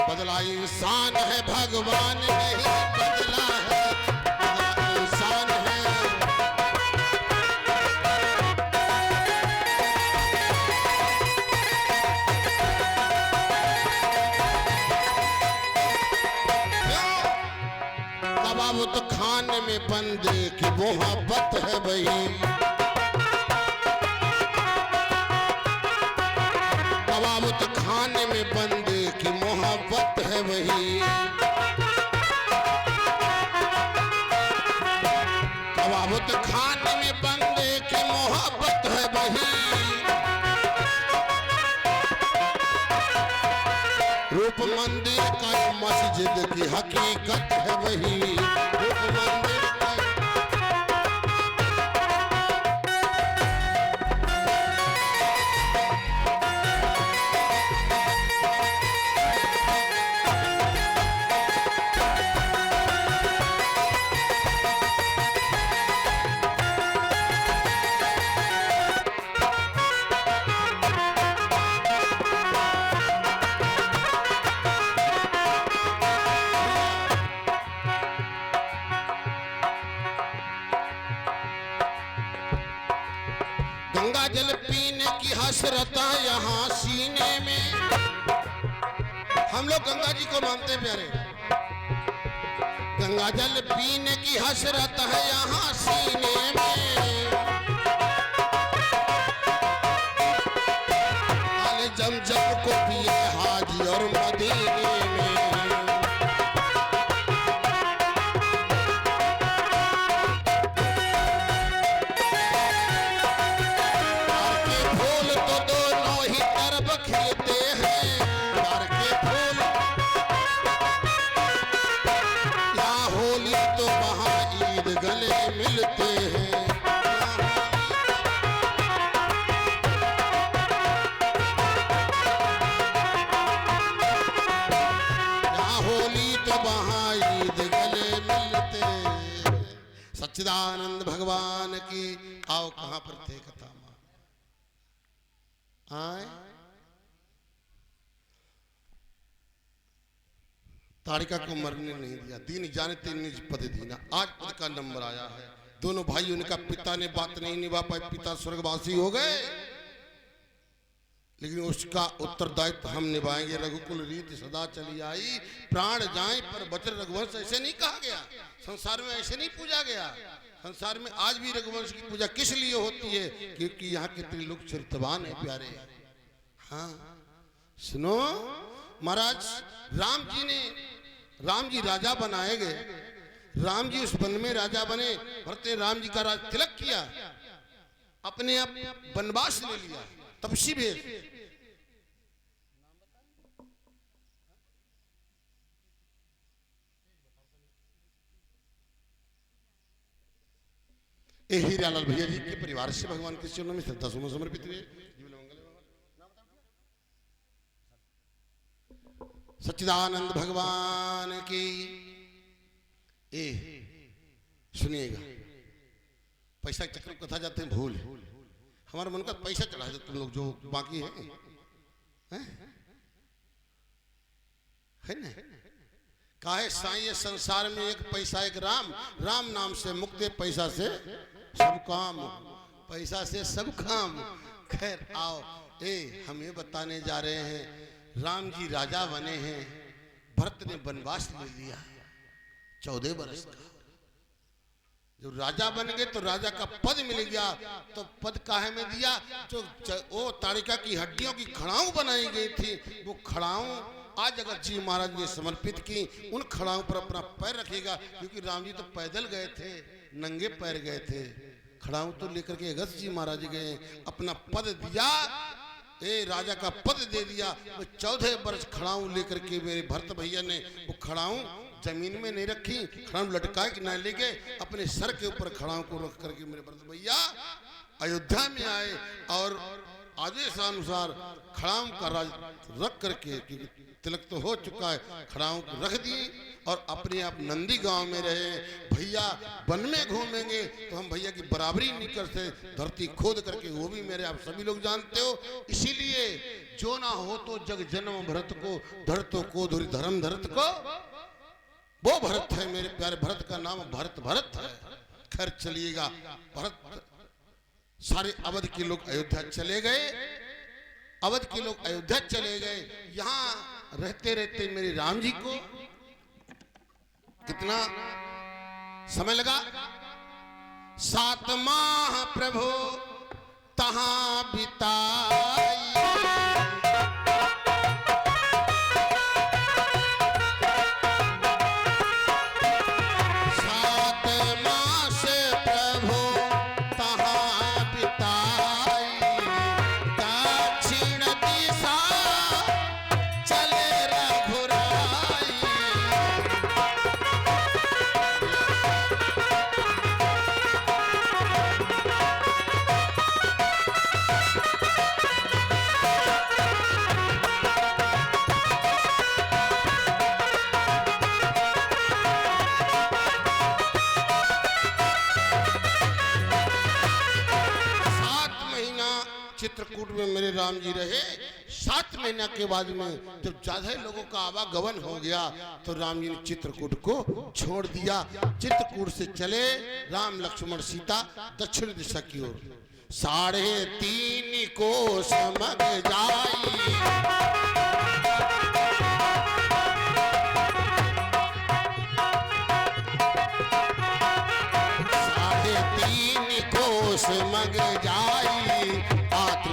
बदला इंसान है, भगवान नहीं बदला है, बदला इंसान है। कबाब तो खाने में बंदे की मोहब्बत है भाई, कबाब खाने में बंदे की मोहब्बत है वही, कबाब खाने में बंदे की मोहब्बत है वही। रूप मंदिर का मस्जिद की हकीकत है वही, रूप मंदिर का। गंगा जल पीने की हसरता यहाँ सीने में, हम लोग गंगा जी को मानते प्यारे, गंगा जल पीने की हसरत है यहाँ सीने में। आले जमजम को पिए हाजी और मदीने में, खिलते हैं प्यार के फूल, यहाँ होली तो वहाँ ईद गले मिलते हैं। यहाँ होली तो वहाँ ईद गले मिलते हैं। सच्चिदानंद भगवान की। आओ कहाँ पर थे कथा माँ आए, तारिका को मरने नहीं दिया, दीन जानते निज पद दीना। आज पद का नंबर आया है, दोनों भाइयों ने कहा पिता ने बात नहीं निभा पाई, पिता स्वर्गवासी हो गए, लेकिन उसका उत्तरदायित्व हम निभाएंगे। रघुकुल रीत सदा चली आई, प्राण जाए पर बचर रघुवंश। ऐसे नहीं कहा गया, संसार में ऐसे नहीं पूजा गया। संसार में आज भी रघुवंश की पूजा किस लिए होती है? क्योंकि यहाँ के त्रिलोक चरित्रवान है प्यारे। हाँ सुनो महाराज, राम जी राजा बनाए गए, राम जी उस वन में राजा बने, भरत ने राम जी का राज तिलक किया, अपने आप वनवास ले लिया, तपसी भेज। हीरालाल भैया जी के परिवार से भगवान के चरणों में श्रद्धा सुमन समर्पित हुए। सच्चिदानंद भगवान की। ए सुनिएगा, पैसा के चक्कर कथा जाते हैं भूल, हमारा मन का पैसा चढ़ा दो तुम लोग जो बाकी है ना। काहे साईं ये संसार में एक पैसा एक राम, राम नाम से मुक्ति, पैसा से सब काम, पैसा से सब काम। खैर आओ, हम ये बताने जा रहे हैं, राम जी राजा बने हैं, भरत ने वनवास ले लिया 14 बरस का। जो राजा बन गए तो राजा का पद मिल गया, तो पद काहे में दिया, जो वो ताड़िका की हड्डियों की खड़ाऊ बनाई गई थी, वो खड़ाऊ आज अगर जी महाराज ने समर्पित की, उन खड़ाओं पर अपना पैर रखेगा, क्योंकि राम जी तो पैदल गए थे, नंगे पैर गए थे, खड़ाऊ तो लेकर के अगस्त जी महाराज गए, अपना पद दिया, राजा का पद दे दिया। वो 14 वर्ष खड़ाऊ लेकर के मेरे भरत भैया ने वो खड़ाऊ जमीन में नहीं रखी, खड़ाऊ लटका के ना ले गए, अपने सर के ऊपर खड़ाऊ को रख करके मेरे भरत भैया अयोध्या में आए और आदेशानुसार खड़ाऊ का राज रख करके, क्योंकि तिलक तो हो चुका है, खड़ाऊ को रख दी और अपने आप नंदी गांव में रहे। भैया वन में घूमेंगे तो हम भैया की बराबरी नहीं कर सकते, धरती खोद करके, वो भी मेरे आप सभी लोग जानते हो। इसीलिए जो ना हो तो जग जन्म भरत को, धरतों को धुरी धर्म धरत को, वो भरत है मेरे प्यारे भरत का नाम भरत भरत है। खैर चलिएगा, भरत सारे अवध के लोग अयोध्या चले गए, अवध के लोग अयोध्या चले गए। यहाँ रहते रहते मेरे राम जी को कितना समय लगा, 7 माह प्रभु तहां बिताई, 7 मास प्रभु तहां बिताई, दक्षिण दिशा चले रघुराई, चित्रकूट में मेरे राम जी रहे। 7 महीना के बाद में जब ज्यादा लोगों का आवागमन हो गया तो राम जी ने चित्रकूट को छोड़ दिया। चित्रकूट से चले राम लक्ष्मण सीता दक्षिण दिशा की ओर, 3.5 कोस मग जाई, 3.5 कोस मग जाई,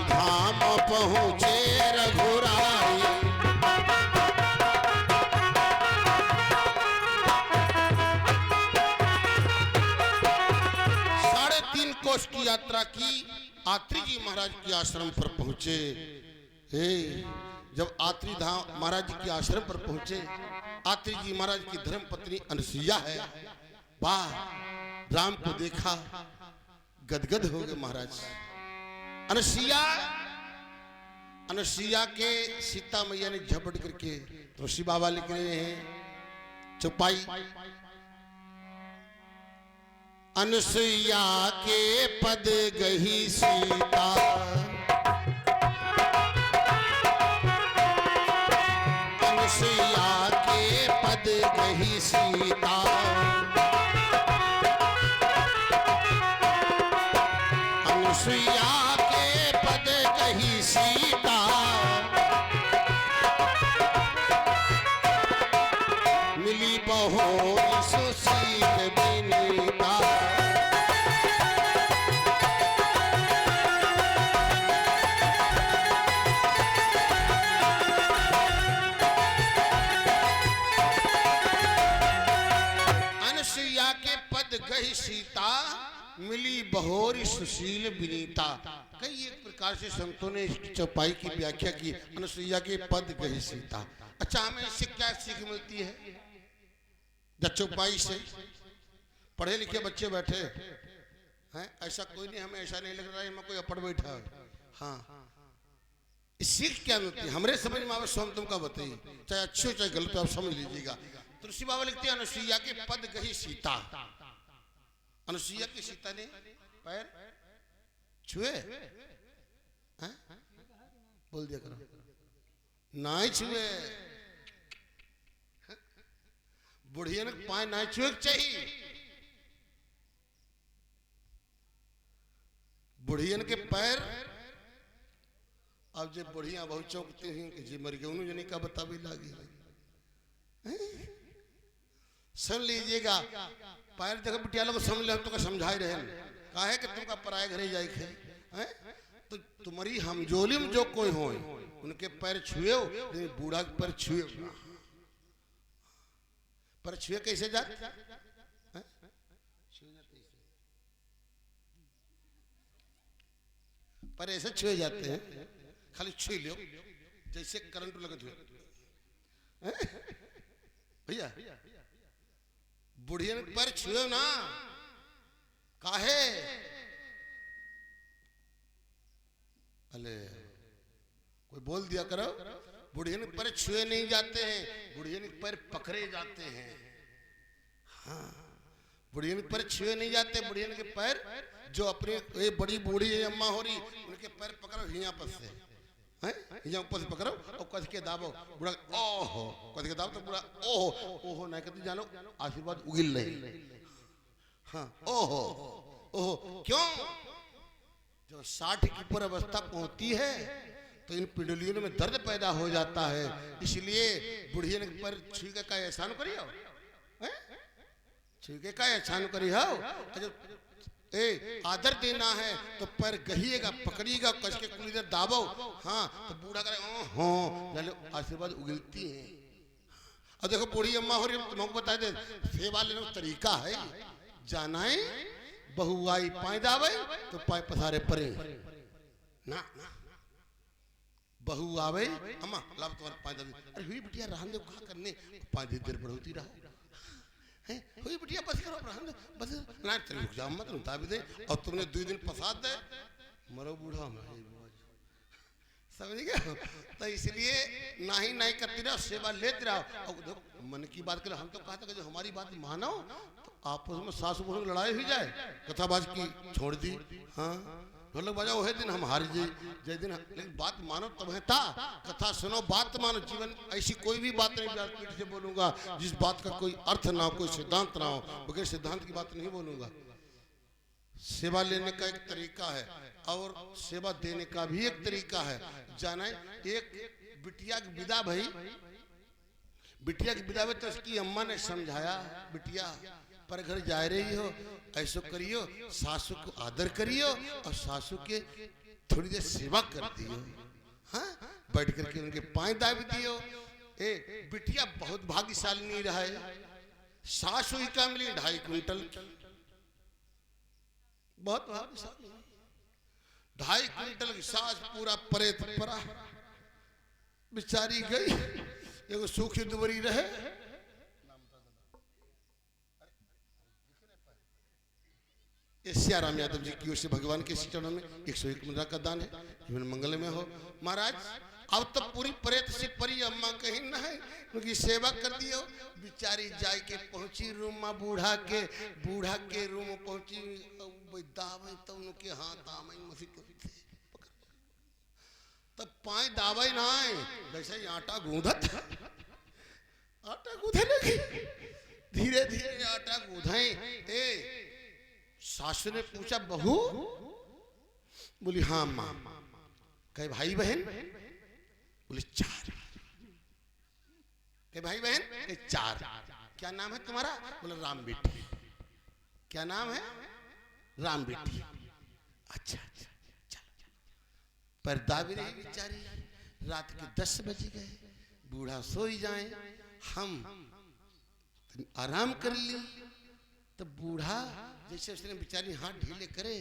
धाम पहुँचे रघुराई, 3.5 कोस की यात्रा की। आत्री जी महाराज के आश्रम पर पहुँचे। जब आत्री धाम महाराज जी के आश्रम पर पहुँचे, आत्री जी महाराज की धर्म पत्नी अनुसुईया है, वाह, राम को देखा गदगद हो गए महाराज। अनुसुईया के सीता मैया ने झपट करके तुलसी बाबा लिख रहे हैं चौपाई, अनुसुईया के पद गही सीता, अनुसुईया के पद गही सीता, अनुसुईया के पद गही सीता, मिली बहोर सुशील बिनीता, अनुसुईया के पद गही सीता, मिली बहोरी सुशील विनीता। कई एक प्रकार से संतों ने इस चौपाई की व्याख्या की, अनुसुईया के पद गही सीता। अच्छा, हमें इससे क्या सीख मिलती है? जब चौपाई से पढ़े लिखे बच्चे बैठे हैं, ऐसा कोई नहीं, हमें ऐसा नहीं लग रहा है मैं कोई अपड़ बैठा है। हाँ, इस सीख क्या मिलती है हमारे समझ में? आप स्वयं तुमका बताइए, चाहे अच्छे हो चाहे गलत, आप समझ लीजिएगा। तुलसी बाबा लिखते हैं अनुसुईया के पद गही सीता। अनुसुईया की सीता ने पैर छुए, बोल दिया करो, नहीं छुए। बुढ़िया ने पाए नहीं छुए चाहिए। बुढ़ियन के पैर अब जब बुढ़िया बहुत चौंकते हैं कि जी मर गए उन्होंने जने का बता भी लागी। सुन लीजिएगा, पैर देखो बिटिया लोग समझ ले, हम तो का समझा ही रहे का है कि तुमका पराए घरे जाए खे तो तुम्हारी हमजोली में जो कोई हो उनके पैर छुए हो, बूढ़ा के पैर छुए, पर छुए कैसे जाते? पर ऐसे छुए जाते हैं, खाली छू लो जैसे करंट लगे हुए। भैया बुढ़िया पर छुए ना, काहे? अले कोई बोल दिया करो, बुढ़िया पर छुए नहीं जाते हैं, बुढ़िया पर पकड़े जाते हैं। हाँ, बुढ़िया पर छुए नहीं जाते, बुढ़िया के पैर जो अपने ये बड़ी बूढ़ी है अम्मा हो रही उनके पैर पकड़ो हिया पर से, हैं हिया ऊपर से पकड़ो और कस के दाबो, बुढ़ा ओहो कस के दाबो तो बुढ़ा ओहो ओहो नहीं कहते जानो आशीर्वाद उगिल नहीं। हाँ ओहो ओहो क्यों? जब 60 की ऊपर अवस्था पहुंचती है तो इन पिंडलियों में दर्द पैदा हो जाता है, इसलिए बुढ़िया ने पर छू के का एहसान करियो, छू के का एहसान करियो। ए आदर देना है तो पैर गहिएगा, पकड़िएगा, कस के कुल इधर दाबो। हाँ तो बूढ़ा करे हो आशीर्वाद उगलती है। और देखो बूढ़ी अम्मा हो रही, तुमको बता दे सेवा लेने का तरीका है, जाना है बहु आई पाए दावे तो पाए पसारे परे ना, बहु आवे अम्मा लाभ तुम्हारे पाए दावे, अरे हुई बिटिया रहन दे कहा करने पाए देर बढ़ोती रहो हैं, हुई बिटिया बस करो रहन दे बस ना तेरे रुक जाओ मत रुता भी दे, और तुमने 2 दिन पसाद दे मरो बूढ़ा मैं समझ गए। तो इसलिए नहीं नहीं करती रहो, सेवा लेते रहो। और मन की बात करें, हम तो कहते कि जो हमारी बात मानो तो आपस में सासु बहू में लड़ाई हो जाए, कथाबाज की छोड़ दी। हाँ ढोलक बजाओ है दिन हम हार जय दिन, लेकिन बात मानो तब है था, कथा सुनो बात मानो। जीवन ऐसी कोई भी बात नहीं पीठ से बोलूंगा जिस बात का कोई अर्थ ना हो, कोई सिद्धांत ना हो, बगैर सिद्धांत की बात नहीं बोलूंगा। सेवा लेने का एक तरीका है और सेवा देने का भी एक तरीका है। जाना एक बिटिया की विदा भई, बिटिया की विदा में तो उसकी अम्मा ने समझाया, बिटिया पर घर जा रही हो ऐसो करियो, सासू को आदर करियो और सासू के थोड़ी देर सेवा कर दियो। हाँ बैठ करके उनके पांव दाब दियो। ए बिटिया बहुत भाग्यशाली नहीं रहा है, सासू ही का मिली 2.5 क्विंटल, बहुत भाग्यशाली 2.5 क्विंटल की सास पूरा परेत परा बेचारी गई, एगो सूखी दुबरी रहे। सियाराम यादव जी की ओर से भगवान के चरणों में 101 मुद्रा का दान है, जीवन मंगल में हो। महाराज अब तो पूरी परेत से परी अम्मा कहीं ना है, क्योंकि सेवा कर दियो। बेचारी जाए के पहुंची रूम में, बूढ़ा के रूम में पहुंची, दावे तो उनके हाथ आमे मसी तब पाए दावे ना है, जैसे आटा गूंधत लगी, धीरे धीरे आटा गूंधे। ए सासू ने पूछा बहू, बोली हाँ माँ, कहे भाई बहन, बोले 4, कहे भाई बहन, कहे 4, क्या नाम है तुम्हारा? बोले राम बेटी। क्या नाम है? राम बेटी। अच्छा अच्छा चलो, पर दावी रही बेचारी, रात के 10 बज गए, बूढ़ा सोई जाए, हम आराम कर ली। तो बूढ़ा जैसे उसने बेचारी हाथ ढीले करे,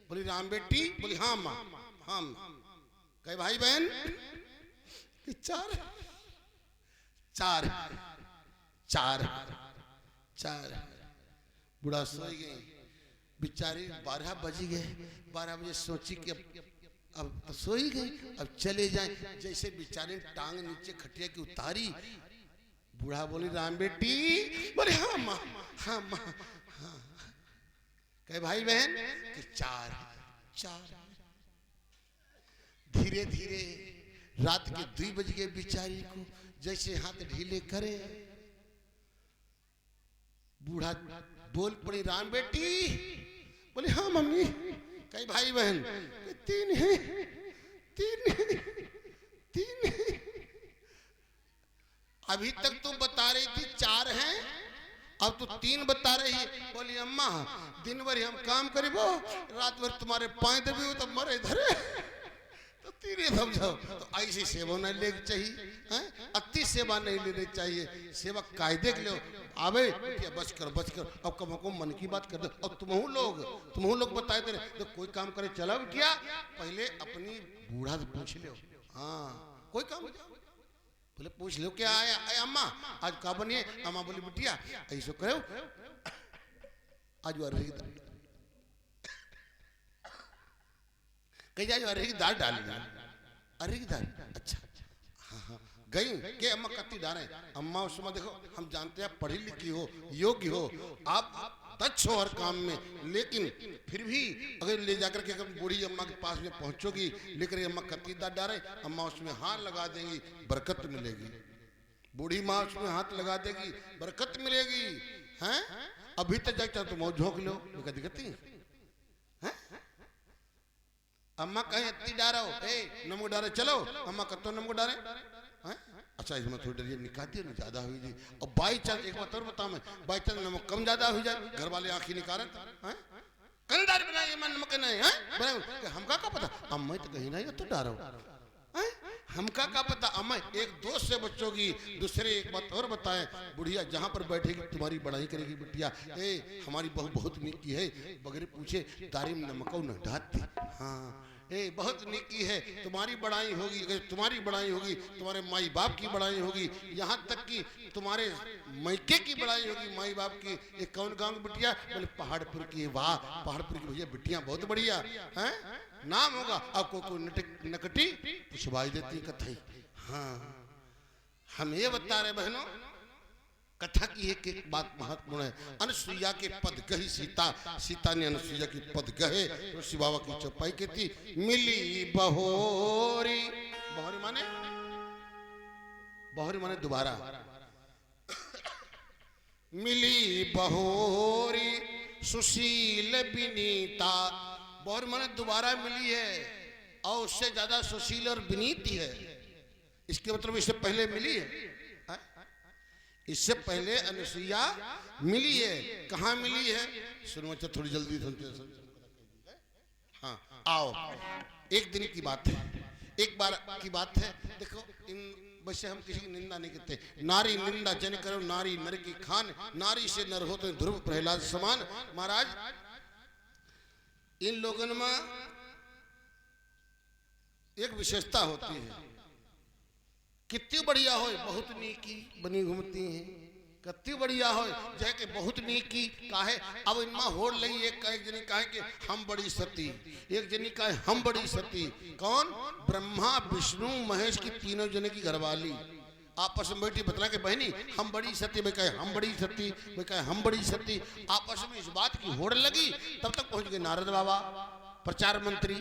बोली राम बेटी, बोली हाँ माँ, हाँ। कहे भाई बहन, 4 बूढ़ा सोई गई बेचारी। 12 बज गए, 12 बजे सोची कि अब तो सोई गई, अब चले जाए। जैसे बेचारे टांग नीचे खटिया की उतारी, बूढ़ा बोली राम बेटी, बोले हाँ माँ, हाँ माँ, हाँ। कहे भाई बहन कि चार। धीरे धीरे रात के 2 बज गए, बिचारी को जैसे हाथ ढीले करे, बूढ़ा बोल पड़ी राम बेटी, बोले हाँ मम्मी। कई भाई बहन, 3 है, 3 है। अभी तक तो बता रही थी 4 हैं, अब तो 3 बता रही है। बोली अम्मा दिन भर हम काम करीबो, रात भर तुम्हारे पाए दबे हो तब मरे धरे, तो 3 समझो। तो ऐसी सेवा नहीं लेनी चाहिए, अति सेवा नहीं लेनी चाहिए। सेवा कायदे के लो आवे, बच कर अब कम को मन की बात कर दो। अब तुम लोग बताए थे तो कोई काम करे चला क्या, पहले अपनी बूढ़ा से पूछ लो। हाँ कोई काम बोले पूछ लो क्या आया, अम्मा आज का बनिए। अम्मा बोली बिटिया ऐसो करो, आज अरहर कहीं जाए अरहर की दाल डाल, अरहर की दाल। अच्छा हाँ गई के अम्मा कत्ती डाले। अम्मा उस समय देखो हम जानते हैं पढ़ी लिखी हो, योग्य हो, आप दक्ष हो हर काम में, लेकिन फिर भी अगर ले जाकर के बूढ़ी अम्मा के पास में पहुंचोगी, लेकर अम्मा कत्ती दाल डाले, अम्मा उसमें हाथ लगा देंगी, बरकत मिलेगी। बूढ़ी माँ उसमें हाथ लगा देगी, बरकत मिलेगी। हैं अभी तक जाकर तुम झोंक लो, दिक्कत है। अम्मा कहीं अत्ती डारो, नमक डारे, चलो अम्मा कत्तो नमक डारे। अच्छा इसमें थोड़ी देर निकाल दिया ना, ज्यादा हुई जी। और बाई चांस एक बात और बताऊं मैं, बाई चांस नमक कम ज्यादा हो जाए, घर वाले आंखी निकाले कंदार बनाइए मन नमक नहीं है, हमका क्या पता। अम्मा तो कहीं नहीं तो डारो, हमका क्या पता। अम्मा एक दोस्त से बच्चों की, दूसरे एक बात और बताए, बुढ़िया जहाँ पर बैठेगी तुम्हारी बड़ाई करेगी। बिटिया हमारी बहू बहुत नीकी है, बगैर पूछे दारी में नमक न ढाती। हाँ बहुत नेकी है, तुम्हारी बड़ाई होगी। अगर तुम्हारी बड़ाई होगी तुम्हारे माई बाप की बड़ाई होगी, यहाँ तक कि तुम्हारे मैके की बड़ाई होगी, माई बाप की। ये कौन गाँव बिटिया, बोले पहाड़पुर की। वाह पहाड़पुर की भैया बिटिया बहुत बढ़िया है, नाम होगा। आपको कोई नकटी पुछवाई देती कथई। हाँ हम ये बता रहे बहनों, कथा की एक एक बात महत्वपूर्ण है। अनुसुईया के पद गही सीता, सीता ने अनुसुईया की पद गहे। ऋषि बाबा की चौपाई की थी, मिली बहोरी। बहोरी माने, बहोरी माने दोबारा। मिली बहोरी सुशील विनीता, बहोरी माने दोबारा मिली है, और उससे ज्यादा सुशील और विनीत है। इसके मतलब इससे पहले मिली है, इससे पहले अनुसुईया मिली है। कहाँ मिली है सुनो, अच्छा थोड़ी जल्दी सुनते। हाँ आओ, एक दिन की बात है, एक बार की बात है। देखो इन वैसे हम किसी की निंदा नहीं करते, नारी निंदा जन करो, नारी नर की खान, नारी से नर होते ध्रुव प्रहलाद समान। महाराज इन लोगों में एक विशेषता होती है, कितनी बढ़िया हो बहुत नीकी बनी घूमती हैं, कितनी बढ़िया हो जय के बहुत नीकी काहे। अब इनमा होड़ लगी, एक जनी कहे कि हम बड़ी सती, एक जनी कहे हम बड़ी सती। कौन? ब्रह्मा विष्णु महेश की तीनों जने की घरवाली आपस में बैठी बतला के बहनी हम बड़ी सती, भाई कहे हम बड़ी सती, भाई कहे हम बड़ी सती। आपस में इस बात की होड़ लगी, तब तक पहुंच गए नारद बाबा प्रचार मंत्री।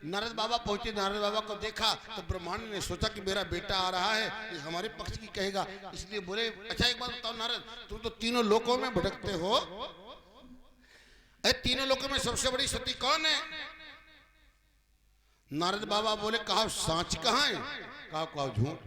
नारद बाबा पहुंचे, नारद बाबा को देखा तो ब्रह्मांड ने सोचा कि मेरा बेटा आ रहा है, ये हमारे पक्ष की कहेगा, इसलिए बोले अच्छा एक बात बताओ नारद, तुम तो तीनों लोकों में भटकते हो, तीनों लोकों में सबसे बड़ी सती कौन है? नारद बाबा बोले कहा सांच कहाँ है, कहा झूठ।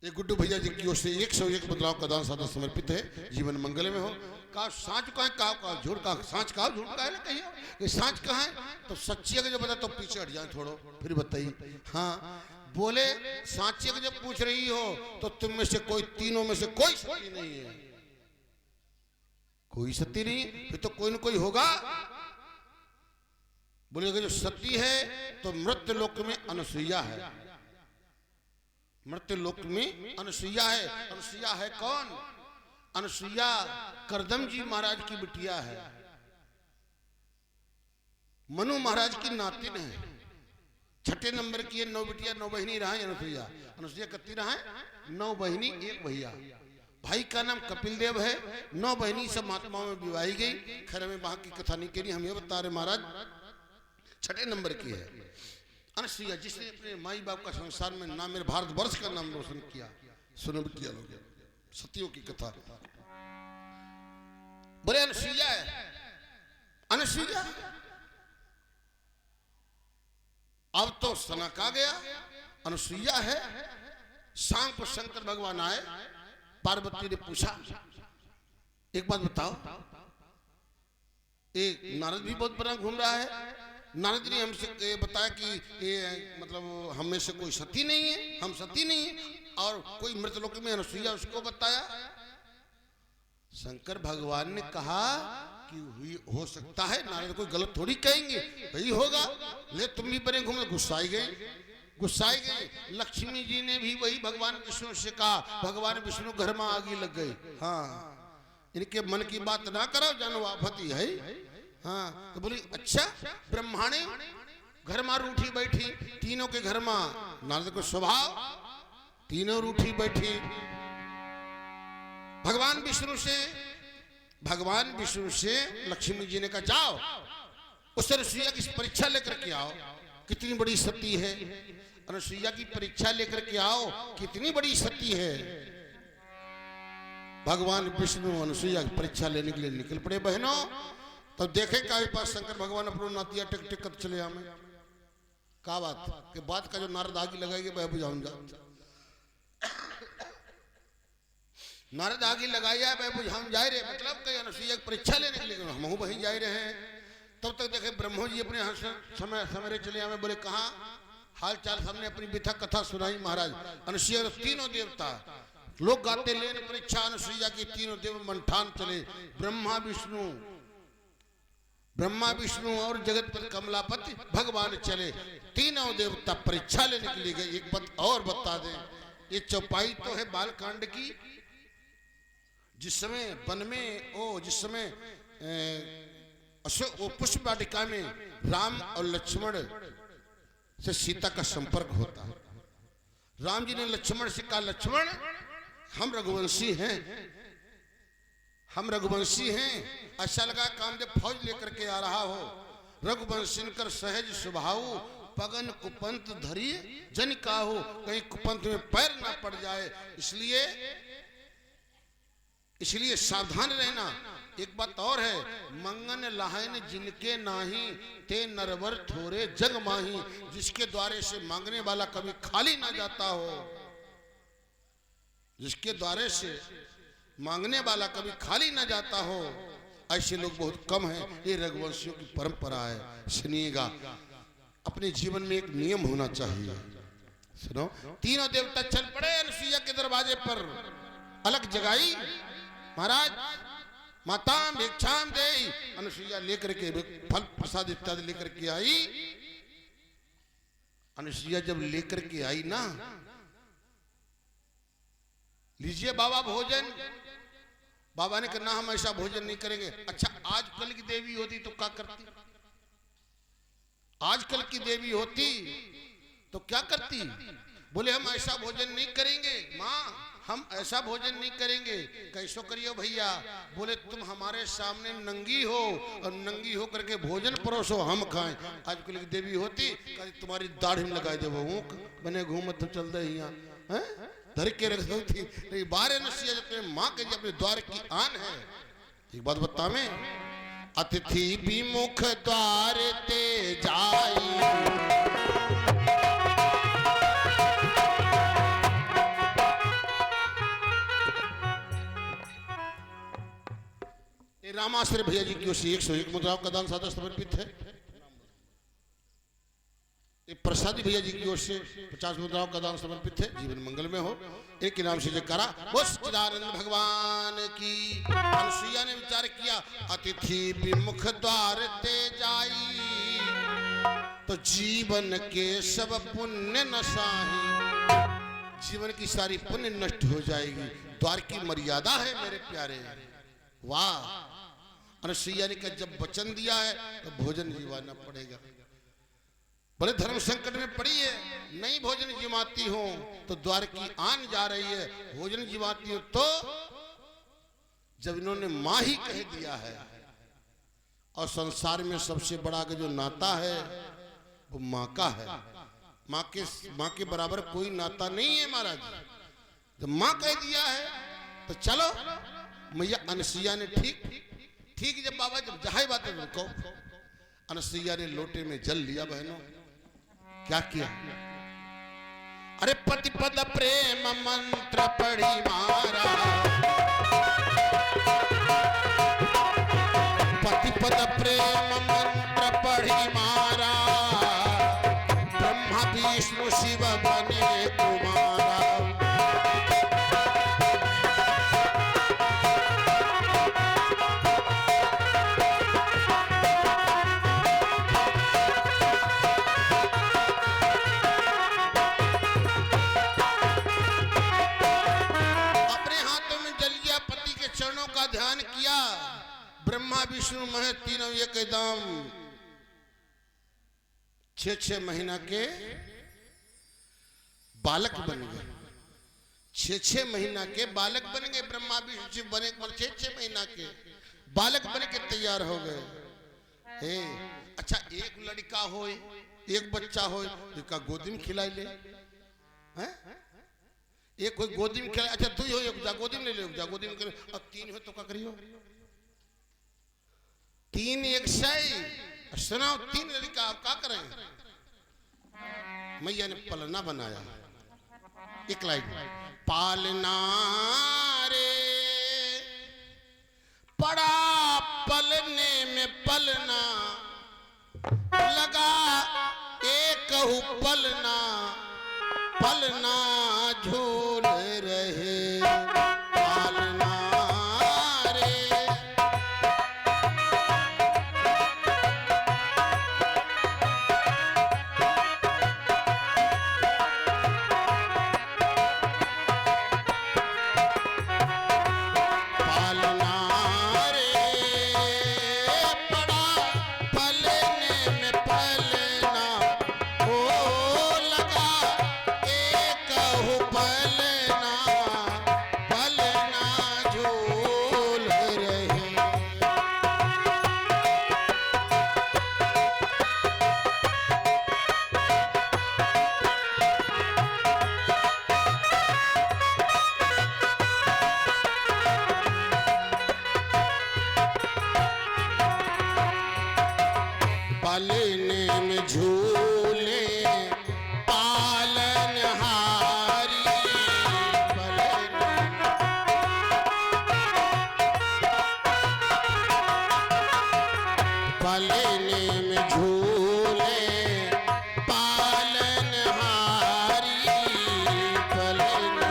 ये गुड्डू भैया जी की ओर से 101 बदलाव का दान साधा समर्पित है, जीवन मंगल में हो। कहा सांच कहाँ है, कहा झूठ, कहा सांच कहा झूठ कहा है, कहिए सांच कहाँ है। तो सच्ची अगर जब बता तो पीछे हट जाए छोड़ो, फिर बताइए। हाँ बोले सांची अगर जब पूछ रही हो तो तुम में से कोई, तीनों में से कोई सती नहीं है, कोई सती नहीं, फिर तो कोई न कोई होगा। बोले अगर जो सती है तो मृत्यु लोक में अनुसुईया है, मृत्यु लोक में अनुसुईया है। अनुसुईया है कौन? अनुसुईया करदम जी महाराज की बिटिया है, मनु महाराज की नातिन है। छठे नंबर की है, 9 बिटिया 9 बहिनी रहा अनुसुईया। अनुसुईया कितनी रहा है? 9 बहिनी 1 भैया। भाई का नाम कपिल देव है। 9 बहिनी सब महात्माओं में विवाही गई। खैर हमें वहां की कथा नहीं करी, हम ये बता रहे महाराज छठे नंबर की है अनुसुईया, जिसने अपने माई बाप का संसार में नाम, मेरे भारतवर्ष का नाम रोशन किया। सुनो बिटिया लोग, सतियों की कथा। बोले अनुसुईया है, अनुसुईया अब तो सनक आ गया। अनुसुईया है। शाम को शंकर भगवान आए। पार्वती ने पूछा, एक बात बताओ, एक नारद भी बहुत बड़ा घूम रहा है। नारद ने हमसे बताया कि ये मतलब हम में से कोई सती नहीं है, हम सती नहीं है, और कोई मृतलोक में अनुसुईया उसको बताया। शंकर भगवान ने कहा कि हो सकता है, नारद कोई गलत थोड़ी कहेंगे, वही होगा, ले तुम भी बड़े घूम। गुस्साई गई। लक्ष्मी जी ने भी वही भगवान विष्णु से कहा। भगवान विष्णु घर में आगी लग गई। हाँ, इनके मन की बात ना करो, जानो आफती है। हाँ, तो बोली अच्छा, ब्रह्माणे घर में रूठी बैठी, तीनों के घर में नारद को स्वभाव, तीनों रूठी बैठी। भगवान विष्णु से लक्ष्मी जी ने कहा जाओ उस अनुसुईया की परीक्षा लेकर के आओ, कितनी बड़ी सती है। अनुसुईया की परीक्षा लेकर के आओ, कितनी बड़ी सती है। भगवान विष्णु अनुसुईया की परीक्षा लेने के लिए निकल पड़े। बहनों, तब देखे का पास शंकर भगवान अपना नातिया टिक टिक कर चले आमे। का बात के बाद का जो नारद आगे लगाएंगे वह बुझाऊंगा। नारद आगे लगाया वह बुझाऊं जाए रे, मतलब कहीं अनुसुईया की परीक्षा लेने के लिए हम वहीं जा रहे हैं। तब तक देखे ब्रह्मा जी अपने समय चले आवे। बोले कहाँ हाल चाल, हमने अपनी विथा कथा सुनाई महाराज। अनुसुईया तीनों देवता लोग गाते लेने परीक्षा अनुसुईया की। तीनों देव मंठान चले। ब्रह्मा विष्णु और जगतपति कमलापति भगवान चले। तीनों देवता परीक्षा लेने के लिए गए। एक बात और बता दें, ये चौपाई तो है बालकांड की। जिस समय वन में जिस समय वो पुष्प वाटिका में राम और लक्ष्मण से सीता का संपर्क होता है। राम जी ने लक्ष्मण से कहा, लक्ष्मण हम रघुवंशी हैं, अच्छा लगा कामदेव फौज लेकर के आ रहा हो। रघुवंशी कर सहज स्वभाव, पगन कुपंत धरी जन काहू, कहीं कुपंत में पैर ना पड़ जाए, इसलिए सावधान रहना। एक बात और है, मंगन लाहन जिनके नाही, ते नरवर थोरे जग माही। जिसके द्वारे से मांगने वाला कभी खाली ना जाता हो, जिसके द्वारे से मांगने वाला कभी खाली ना जाता हो, ऐसे लोग बहुत कम हैं। ये रघुवंशियों की परंपरा है। सुनिएगा, अपने जीवन में एक नियम होना चाहिए। सुनो, तीनों देवता चल पड़े अनुसुईया के दरवाजे पर। अलग जगाई महाराज, माता भिक्षाम दे। अनुसुईया लेकर के फल प्रसाद इत्यादि लेकर के आई। अनुसुईया जब लेकर के आई ना, लीजिए बाबा भोजन। बाबा ने कहा ना, हम ऐसा भोजन नहीं करेंगे। अच्छा, आजकल की देवी होती तो क्या करती? आजकल की देवी होती तो क्या करती? बोले हम ऐसा भोजन नहीं करेंगे माँ, हम ऐसा भोजन नहीं करेंगे। कैसो करियो भैया? बोले तुम हमारे सामने नंगी हो और नंगी हो करके भोजन परोसो, हम खाएं। आजकल की देवी होती तुम्हारी दाढ़ी में लगाए दे, वो बने घूमत तो चल दे यहाँ धर के रख दो थी। नहीं, बारे अनुसुईया अपने माँ के अपने द्वार की आन है। एक बात बता मैं, अतिथि विमुख द्वार ते जाई, रामाश्रय भैया जी की ओर से 101 मुद्राओं का दान सादा समर्पित है। प्रसादी भैया जी की ओर से 50 मुद्राओं का दान समर्पित है। जीवन मंगल में हो। एक के नाम से जयकारा। वो सच्चिदानंद भगवान की। अनुसुईया ने विचार किया, अतिथि विमुख द्वार ते जाई, तो जीवन के सब पुण्य नसाही। जीवन की सारी पुण्य नष्ट हो जाएगी। द्वार की मर्यादा है मेरे प्यारे। वाह! अनुसुईया ने कहा जब वचन दिया है तो भोजन जीवाना पड़ेगा। बड़े धर्म संकट में पड़ी है, नहीं भोजन जिमाती हो तो द्वार की आन जा रही है, भोजन जिमाती हो तो जब इन्होंने माँ ही कह दिया है, और संसार में सबसे बड़ा के जो नाता है वो माँ का है। माँ के बराबर कोई नाता नहीं है महाराज। जब माँ कह दिया है तो चलो। मैया अनसुईया ने ठीक जब बाबा जब जहां बात रुको, अनसुईया ने लोटे में जल लिया। बहनों क्या किया? अरे पति पद प्रेम मंत्र पढ़ी मारा, पति पद प्रेम मंत्र पढ़ी मारा, ब्रह्मा विष्णु शिव बने कुमारा। ध्यान किया, ब्रह्मा विष्णु महेश तीनों एकदम 6-6 महीना के बालक बन गए। 6-6 महीना के बालक बन गए। ब्रह्मा विष्णु बने 6-6 महीना के बालक बन के तैयार हो गए। अच्छा एक लड़का हो, एक बच्चा हो, इसका गोदी में खिलाई ले हैं? एक कोई गोदी में खिला, अच्छा तू हो एक जा गोदी में ले ले, जा गोदी में। अब 3 हो तो क्या करियो? 3 एक सही सुनाओ, 3 लड़का आप क्या करें? मैया ने पलना बनाया। एक लाइन पालना रे पड़ा पलने में पलना, लगा एक पलना, पलना झूल रहे, पालना रे। पालना रे पड़ा पलने में पलना, ओ लगा एक पलना, पलना झूल रहे। पालने में झूले पालनहारी, पालने में झूले पालनहारी, पालने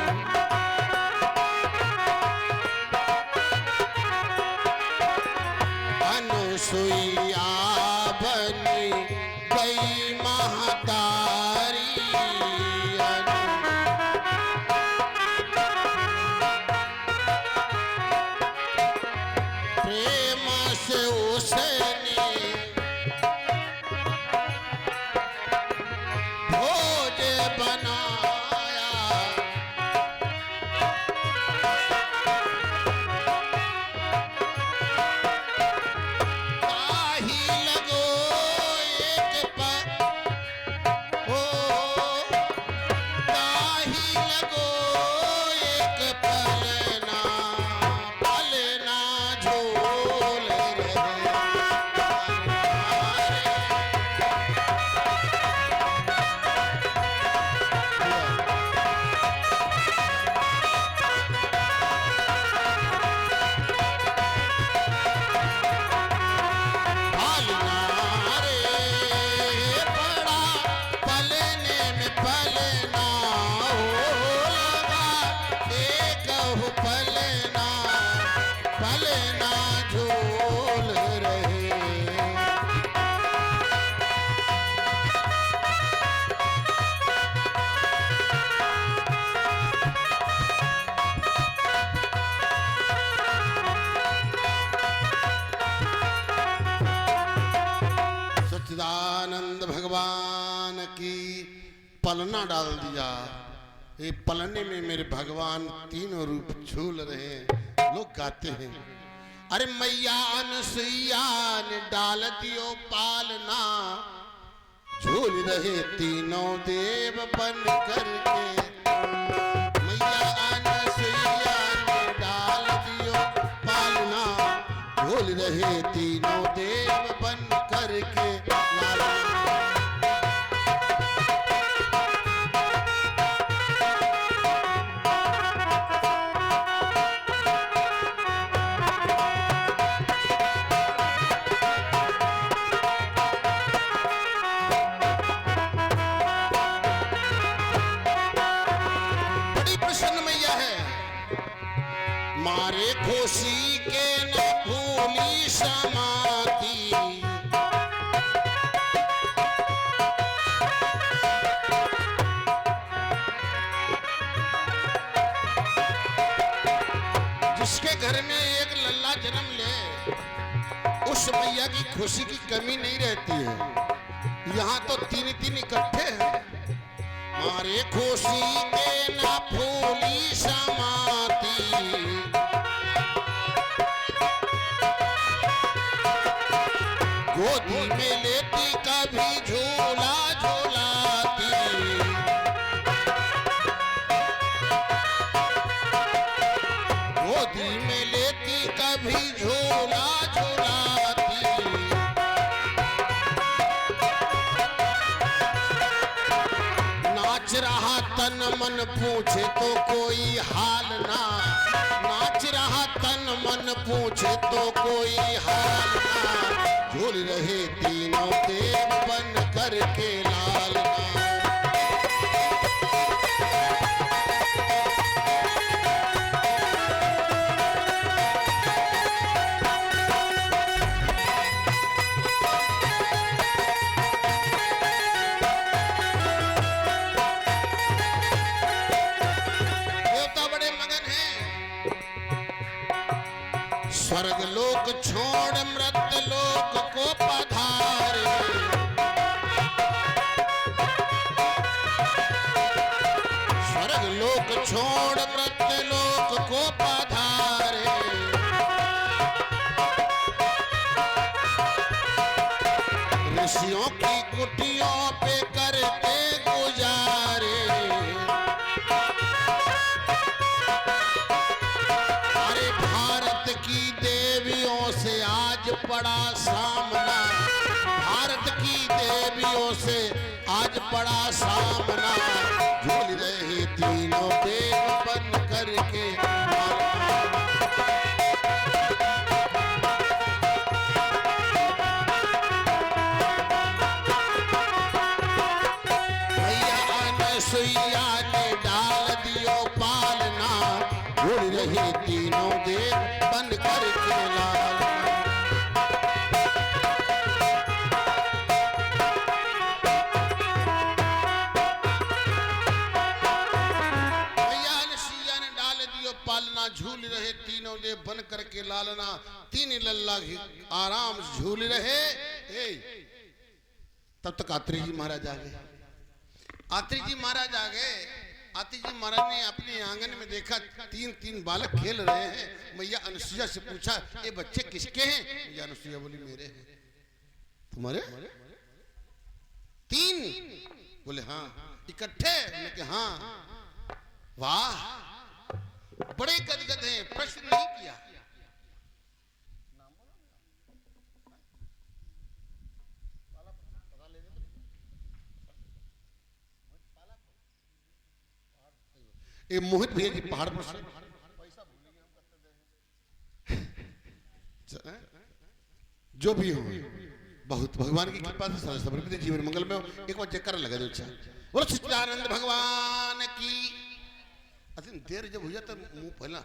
अनसुईया बनी गई महतारी। प्रेम से उसने भोज बनाया, काही लगो एक ओ काही लगो एक पलना, पलना झूल रहे। पालना रे पड़ा पलने में पलना, ओ लगा एक पलना, पलना झूल रहे। सच्चिदानंद भगवान भगवान की पलना डाल दिया। ये पलने में मेरे भगवान तीनों रूप झूल रहे हैं। लोग गाते हैं, अरे मैया अनसुईया ने डाल दियो पालना, झूल रहे तीनों देव बन करके। मैया अनसुईया ने डाल दियो पालना, झूल रहे तीनों देव बन करके। मारे खुशी के न भूली समाती, जिसके घर में एक लल्ला जन्म ले उस मैया की खुशी की कमी नहीं रहती है। यहाँ तो तीन तीन इकट्ठे हैं। मारे खुशी के न भूली समाती, गोदी में लेती कभी झूला झूलाती, गोदी में लेती कभी झूला झूलाती। नाच रहा तन मन पूछे तो कोई हाल ना, नाच रहा तन मन पूछे तो कोई हाल ना, झूल रहे तीनों देव बन करके लालना। देवता बड़े मगन हैं, स्वर्ग लोक छोड़ मृत लोक को पधारे, स्वर्ग लोक छोड़ मृत लोक को पधारे। ऋषियों की कुटियों पे करते गुजारे, अरे भारत की देवियों से आज पड़ा सामना, भारत की देवियों से आज पड़ा सामना, झूल रहे तीनों देव बन करके। मैया अनसुईया ने डाल दियो पालना, झूल रहे तीनों देव बन करके लालना। पालना, झूल रहे तीनों देव बन करके लालना, तीन लल्ला आराम झूल रहे। तब तक आत्री जी महाराज आ गए। आत्री जी महाराज आ गए। आत्री जी महाराज ने अपने आंगन में देखा तीन तीन बालक खेल रहे हैं। मैया अनुसुईया से पूछा, ये बच्चे किसके हैं? मैया अनुसुईया बोली, मेरे हैं। तुम्हारे तीन? बोले हाँ। इकट्ठे? बोले हाँ। वाह, बड़े गदगद हैं, प्रश्न नहीं किया। ये मोहित भैया जी पहाड़ पर जो भी हो, बहुत भगवान की कृपा से समर्पित जीवन मंगल में हो। एक बार जयकारा लगा दो। अच्छा, बोलो सच्चिदानंद भगवान की। अरे देर जब हो जाता मुंह फैला।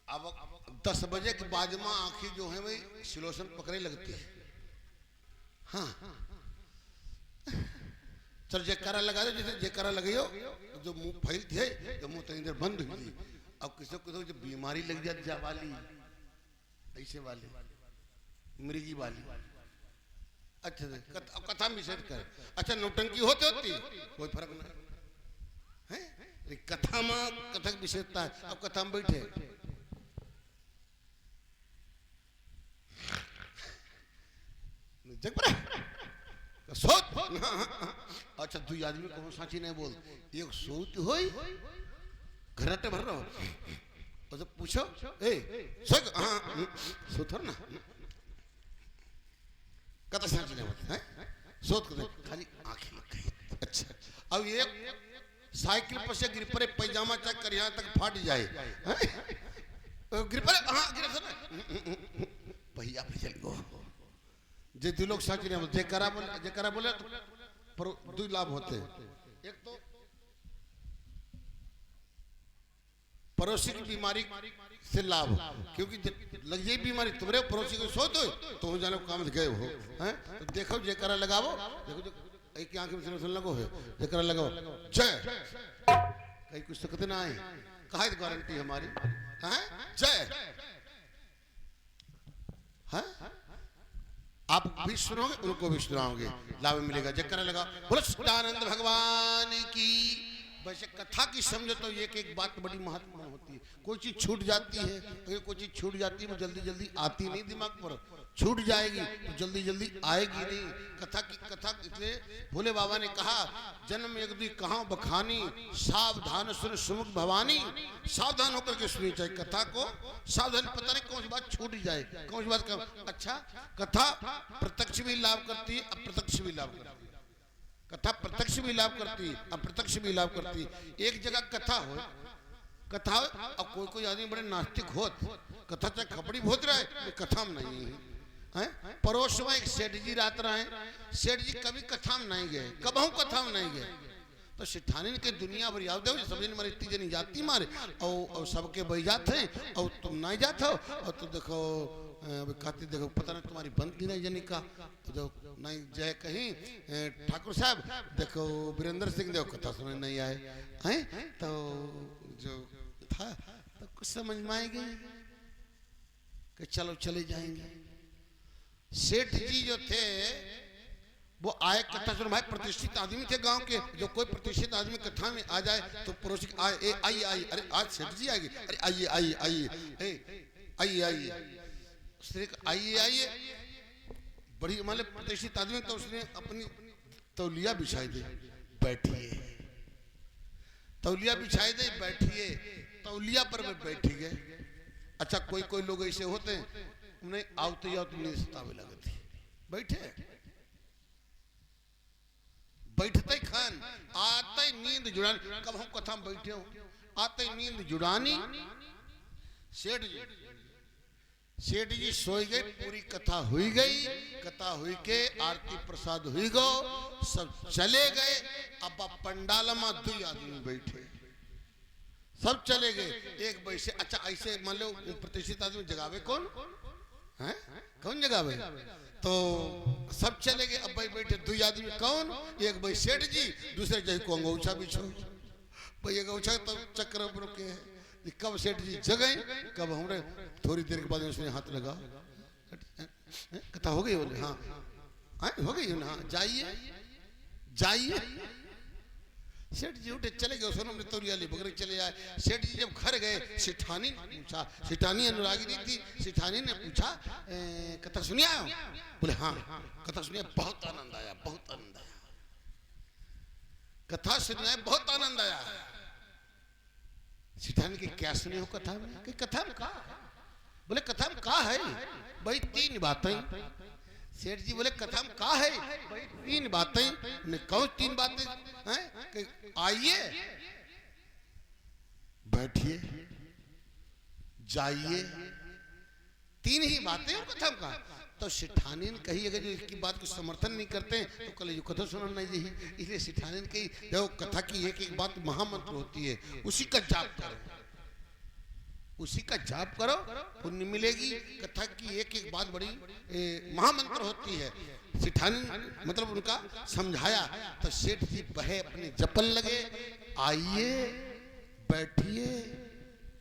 अब 10 बजे के बाद में आंखें जो है वही सिलोसन पकड़े लगती है। हाँ, चल जयकारा लगा दो। जैसे जयकारा लगाइयो तो जो मुंह फैलती है, तो मुंह तनी देर बंद हुई। अब किसी को जो बीमारी लग जाती जा वाली, ऐसे वाले मृगी वाली। अच्छा कथा में विशेष कर। अच्छा नौटंकी होती कोई फर्क नहीं है, कथा में कथक विशेषता है। अब कथा में बैठे देख सोच। अच्छा दू आदमी को साची नहीं बोल, एक सोच हो घरटे भर रहो और तो पूछो ए सोच सो थोड़ा ना कथा साची नहीं बोलते हैं, सोच कर खाली आंखें लग गई। अच्छा अब एक साइकिल पर से गिर पड़े, पैजामा चेक कर यहाँ तक फाट जाए, गिर पड़े हाँ गिर भैया पे चल गो। जे दो लोग साची नहीं बोलते, जेकरा बोले तो पर दो लाभ होते हैं। एक तो पड़ोसी की बीमारी से लाभ, क्योंकि लग जाए बीमारी तुम्हारे पड़ोसी को सो दो तो हो जाने काम गए हो हैं। तो देखो जेकरा लगाओ, देखो एक आंख में सुन लगो है, जेकरा लगाओ जय कहीं कुछ सकते ना आए, कहा गारंटी हमारी हैं जय हैं। आप भी सुनोगे उनको भी सुनाओगे, लाभ मिलेगा। जेकरा लगा बोलो सच्चिदानंद भगवान की। वैसे कथा की समझो तो एक एक बात बड़ी महत्वपूर्ण होती है। कोई चीज छूट जाती है, अगर कोई चीज छूट जाती है वो जल्दी जल्दी आती नहीं दिमाग पर, छूट जाएगी तो जल्दी जल्दी आएगी नहीं। कथा इसलिए भोले बाबा ने कहा जन्म एक दी कहाँ बखानी, सावधान सुन सुमुख भवानी। सावधान होकर के सुनी चाहिए कथा को, सावधान पता नहीं कौन सी बात छूट जाए, कौन सी बात कम। अच्छा कथा प्रत्यक्ष भी लाभ करती है, अप्रत्यक्ष भी लाभ करती है। कथा प्रत्यक्ष भी लाभ करती है, अप्रत्यक्ष भी लाभ करती है। एक जगह कथा हो अब कोई आदमी बड़े नास्तिक होत, कथा चाहे खपड़ी भोत रहा है कथा में नहीं है। पड़ोस में एक सेठ जी रात रहे, सेठ जी कभी कथा में नहीं गए, कबहू कथा में नहीं गए। तो सेठानी के दुनिया भर याद है, समझ मारे इतनी जनी जाती मारे और सबके बह जाते हैं और तुम नहीं जाते हो। और तो देखो कहती देखो पता नहीं तुम्हारी बनती नहीं जनी का, तो नहीं जय कहीं ठाकुर साहब देखो वीरेंद्र सिंह देखो कथा सुनने नहीं आए हैं। तो जो था तो कुछ समझ में आएगी कि चलो चले जाएंगे। सेठ जी जो थे वो आए कथा सुन, भाई प्रतिष्ठित आदमी थे गांव के, जो कोई प्रतिष्ठित आदमी कथा में आ जाए तो पड़ोसी आइए आइए, अरे आज सेठ जी आएगी, अरे आइए आइए आइए आइए आइए आइए आइए। बड़ी मतलब प्रतिष्ठित आदमी तो उसने अपनी तौलिया बिछाई दे बैठिए, तौलिया बिछाई दे बैठिए, तौलिया पर बैठी गए। अच्छा कोई कोई लोग ऐसे होते हैं उन्हें आवते आवते सतावे लगे थे, बैठे बैठते खान आते नींद जुड़ानी। कब हम कथा में बैठे हो आते नींद जुड़ानी। सेठ जी सोई गए, पूरी कथा हुई गई, कथा हुई के आरती प्रसाद हुई गो, सब चले गए। अब पंडाल में दो आदमी बैठे, सब चले गए एक बैसे। अच्छा ऐसे मान लो प्रतिष्ठित आदमी जगावे कौन है, कौन जगावे? तो सब चले गए। अब भाई बैठे दो आदमी कौन, एक भाई सेठ जी, दूसरे जही को अंगूछा बिछो भाई अंगूछा तो चक्र रुके है। कब सेठ जी जगे, कब हमरे थोड़ी देर के बाद उसने हाथ लगा, कथा हो गई बोले हाँ हो गई ना, जाइए जाइए। सेठ जी उठे चले गए, सोनम ने तौलिया ली बगैर चले आए। सेठ जी जब घर गए सेठानी पूछा, सेठानी अनुरागिनी थी, सेठानी ने पूछा कथा सुनिया? बोले हाँ कथा सुनिया, बहुत आनंद आया, बहुत आनंद आया, कथा सुनिया बहुत आनंद आया। सेठानी की क्या सुने हो कथा में? कि कथा में कहा है? बोले कथा में कहा है भाई तीन बातें। सेठ जी बोले कथा में कहा है भाई तीन बातें। ने कौन तीन बातें हैं? कि आइए बैठिए जाइए, तीन ही बातें और कथा में कहा। तो सेठानी ने कही अगर इसकी बात को समर्थन नहीं करते हैं तो कल जो कथा सुनना नहीं चाहिए। इसलिए सेठानी ने कही देखो कथा की एक एक बात महामंत्र होती है, उसी का जाप करो, उसी का जाप करो पुण्य मिलेगी। कथा की एक एक बात बड़ी महामंत्र होती है। सेठानी मतलब उनका समझाया तो सेठ जी बहे अपने जपन लगे, आइए बैठिए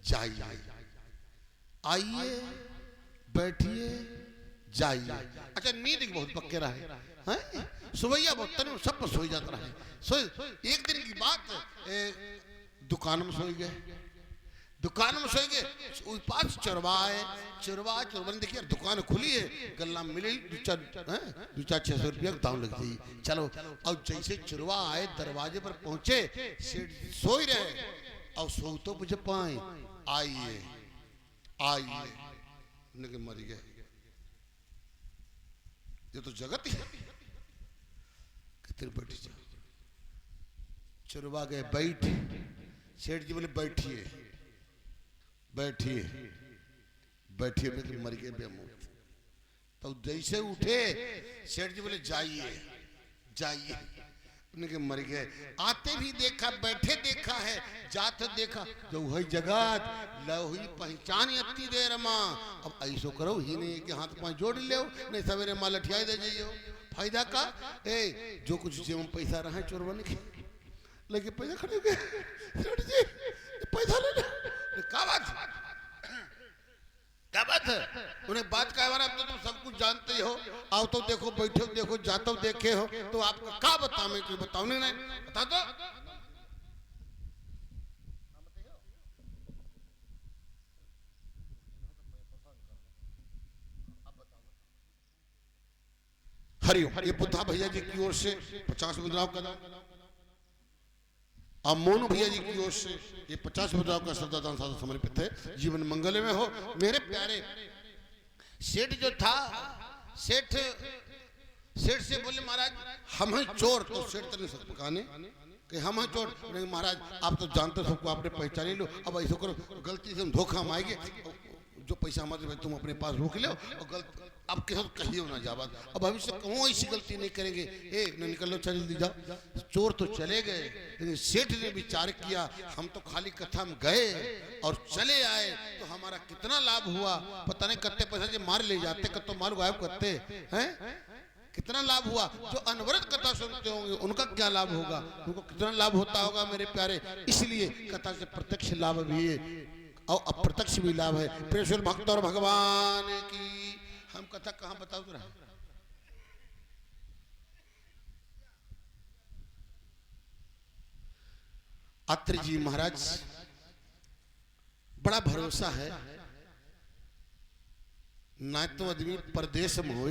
जाइए, आइए बैठिए जाइए। अच्छा नींद बहुत पक्के रहे हैं, सुबैया बहुत तन सब पर सोई जाता रहे। सो एक दिन की बात, दुकान में सोई गए, दुकान में सोई गए, पास चोरवा देखिए दुकान खुली है, गल्ला मिले 2-4-600 रुपया दाम लग गई। चलो अब जैसे चोरवा आए दरवाजे पर पहुंचे, सेठ सोई रहे और सो तो मुझे पाए, आइए आइए, लेकिन मर गए, ये तो जगत ही कितने बैठ जाओ। चोरवा गए, बैठ, सेठ जी बोले बैठिए बैठिए बैठिए, लेकिन मर गए बेमौत। तो जैसे उठे सेठ जी बोले जाइए जाइए, उनके मर गए। आते भी देखा, बैठे देखा है, जाते देखा, जो वही जगत लहुई पहचान अति देर मां। अब ऐसो करो ही नहीं कि हाथ पांव जोड़ ले, नहीं सवेरे माल लठियाई दे जाइयो, फायदा का ए जो कुछ जेब में पैसा रहा चोर बन के लेके पैसा खड़े हो गए, सेठ जी पैसा ले ले, क्या बात क्या बात है? उन्हें बात का अब तो तुम सब कुछ जानते हो, आओ तो देखो, बैठो देखो, जातो देखे हो, तो आपको क्या बताओ, मैं कुछ बताओ नहीं बता दो। हरिओम, ये बुद्धा भैया जी की ओर से 50 मुद्राओं का दान, अब मोनू भैया जी की ओर से ये 50 मुद्राओं का श्रद्धादान साधा समर्पित है। जीवन मंगल में हो। मेरे प्यारे सेठ जो था, सेठ से बोले महाराज हम हैं चोर, तो सेठ तो नहीं सकते कहने कि हम हैं चोर, नहीं महाराज आप तो जानते सबको, आपने पहचान लो, अब ऐसा करो गलती से हम धोखा हम आएंगे, जो पैसा हमारे तुम अपने पास रोक लो, और गलत अब कहिए ना जाबाद, अब भविष्य कहूँ ऐसी गलती नहीं करेंगे, न निकल लो, चल जल्दी जाओ। चोर तो चले गए, लेकिन सेठ ने विचार किया, हम तो खाली कथा में गए और चले आए, तो हमारा कितना लाभ हुआ, पता नहीं कितने पैसा जो मार ले जाते, कतो मार गायब करते हैं, कितना लाभ हुआ। जो अनवरत कथा सुनते होंगे उनका क्या लाभ होगा, उनको कितना लाभ होता होगा मेरे प्यारे। इसलिए कथा से प्रत्यक्ष लाभ भी है और अप्रत्यक्ष भी लाभ है। प्रेषण भक्त और भगवान की हम कथा कहां बताओ तो रहा। अत्रि जी महाराज बड़ा भरोसा है, ना तो आदमी परदेश में हो,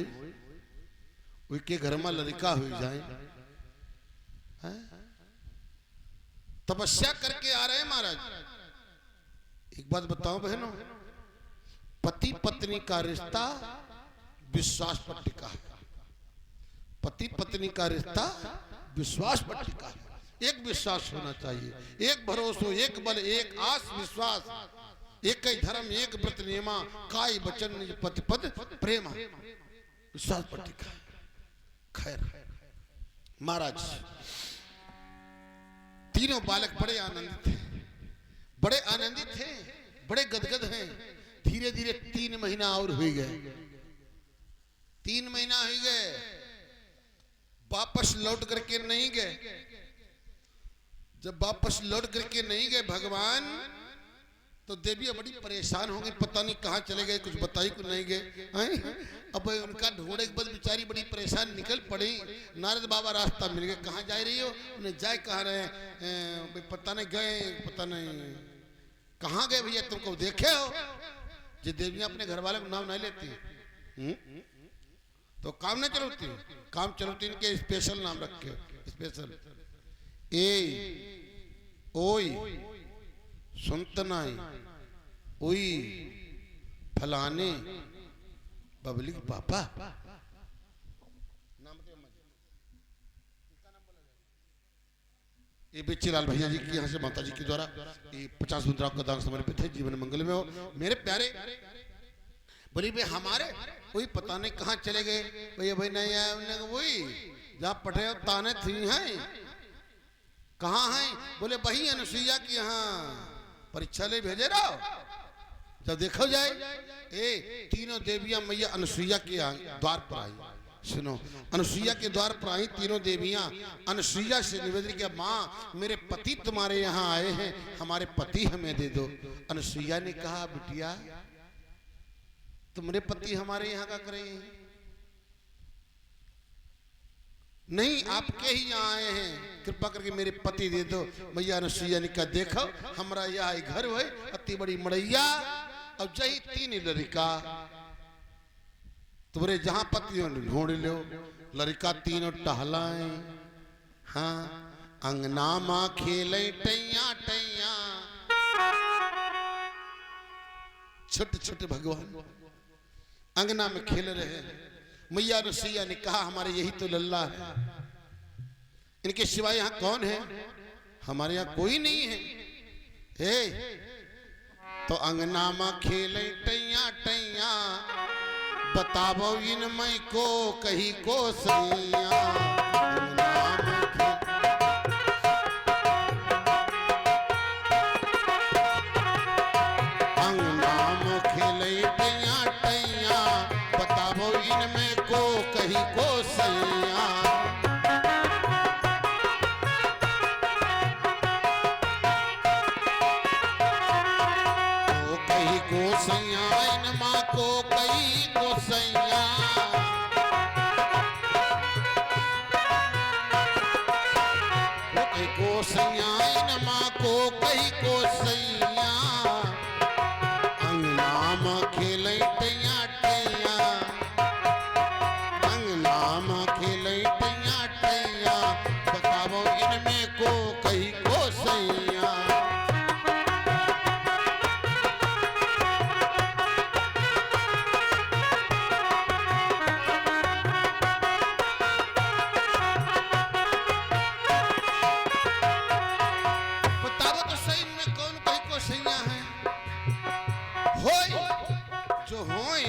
उनके घर में लड़का हो जाए, तपस्या करके आ रहे हैं महाराज। एक बात बताओ बहनों, पति पत्नी का रिश्ता विश्वास पर टिका है, पति पत्नी का रिश्ता विश्वास पर टिका है। एक विश्वास होना चाहिए, एक भरोसा, एक बल, एक आस विश्वास, एक ही धर्म, एक व्रत नियमा, काई वचन निज पति पद प्रेम, विश्वास पर टिका। खैर महाराज तीनों बालक बड़े आनंदित थे, बड़े आनंदित थे, बड़े गदगद हैं। धीरे धीरे 3 महीना और हो गए, 3 महीना हो गए, वापस लौट करके नहीं गए। जब वापस लौट करके नहीं गए भगवान, तो देवी बड़ी परेशान हो गई, पता नहीं कहाँ चले गए, कुछ बताई को नहीं गए। अब उनका ढूंढे के बाद बेचारी बड़ी परेशान निकल पड़ी। नारद बाबा रास्ता मिल गए, कहाँ जा रही हो, उन्हें जाए कहाँ रहे, पता नहीं गए, पता नहीं कहाँ गए भैया, तुमको देखे हो। जो देवियां अपने घर वाले को नाम नहीं लेती, तो काम नहीं चलती, काम चलती इनके स्पेशल नाम रखे, स्पेशल ए ओई सुनतनाई ओई फलाने बबली के पापा। ये बेचीलाल भैया जी की यहाँ से माता जी के द्वारा ये 50 मुद्राओं का दान समर्पित है। जीवन मंगल में हो। मेरे प्यारे बोली भाई हमारे कोई पता नहीं कहाँ चले गए भैया, भाई नहीं आया, वही जहाँ पढ़े ताने थी हैं, कहाँ हैं? बोले वही अनुसुईया की यहाँ परीक्षा ले भेजे रहो, जब देखो जाए। तीनों देवियां मैया अनुसुईया के द्वार पर आई। सुनो, अनुसुईया के द्वार पर आई तीनों देवियां। अनुसुईया से निवेदन किया, माँ मेरे पति तुम्हारे यहाँ आए हैं, हमारे पति हमें दे दो। अनुसुईया ने कहा, बिटिया तुम्हारे पति हमारे यहाँ का करे नहीं, आपके ही यहाँ आए हैं, कृपा करके मेरे पति दे दो। मैया अनसुईया ने कहा देखो हमारा यहाँ घर है अति बड़ी मड़ैया और जही 3 लड़का तुम्हारे जहां पति ढूंढ लो, लड़का 3 टहलाए। हाँ अंगना माँ खेले टैया टैया, छोटे छोटे भगवान अंगना में खेल रहे। मैया अनसुईया ने कहा हमारे यही तो लल्ला है, इनके सिवाय यहाँ कौन है? हमारे यहाँ कोई नहीं है। हे तो अंगना में खेले टैया टैया, बताबो इन मई को कही को सैया। अंगना में खेले टैया टैया, बताबो इनमें को कही को सैया। को कही को सैया, इन माँ को कही को सैया। को कही को सैया, इन माँ को कही को सैया। अंगना में खेले टैया टैया, अंगना में खेले टैया टैया, बताओ इनमें को कही को सैया। बताओ तो सही में कौन कही को सैया है? होय जो होय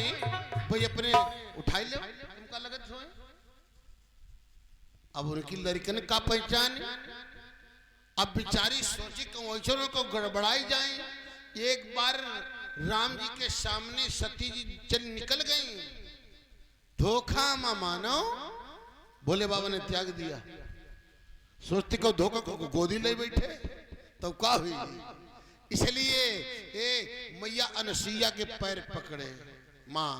भाई अपने उठाई ले, तुमका लगत होय। अब उनकी लड़कन का पहचान, अब बेचारी सोची कि को गड़बड़ाई जाए। एक बार राम जी के सामने सती जी चल निकल गई, धोखा में मानो भोले बाबा ने त्याग दिया। सोचती को धोखा को गोदी ले बैठे तो क्या हुई। इसलिए मैया अनसुईया के पैर पकड़े, माँ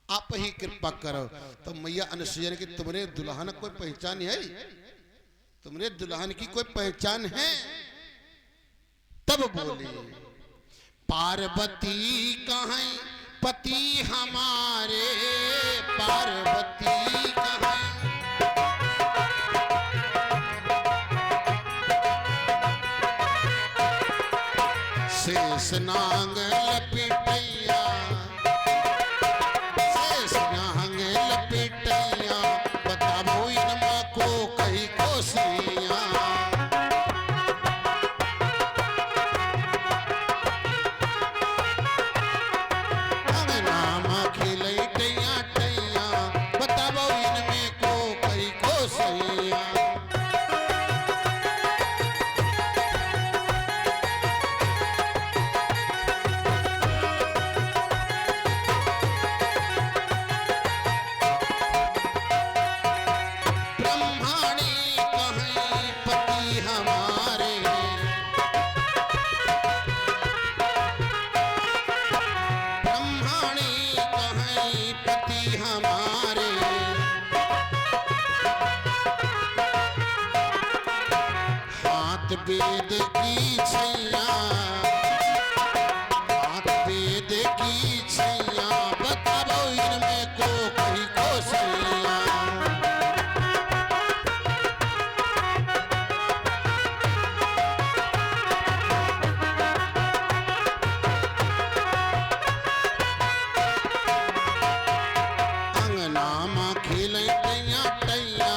आप ही कृपा करो। तो मैया अनसुईया ने कि तुम्हारे दुल्हन कोई पहचान है? तुम्हारे दुल्हन की कोई पहचान है? तब बोली पार्वती कहाँ पति हमारे, पार्वती कहाँ। शेष नांग लपेटैया, शेष नांग लपेटैया, बताबो इनमा को कही को सैया। अंगना में खेले टैया टैया, बताबो इनमें को कही को सैया। वेद की छैया, हाथ वेद की छैया, बताबो इनमें को कही को सैया। अंगना में खेले टैया टैया,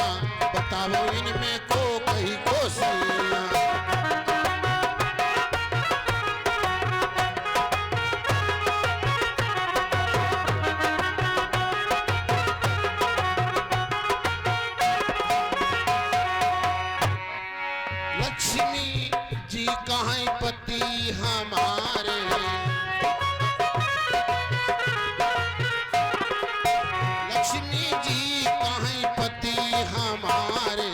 बताबो इनमें को कही को सैया। लक्ष्मी जी कहाँ पति हमारे, लक्ष्मी जी कहाँ पति हमारे।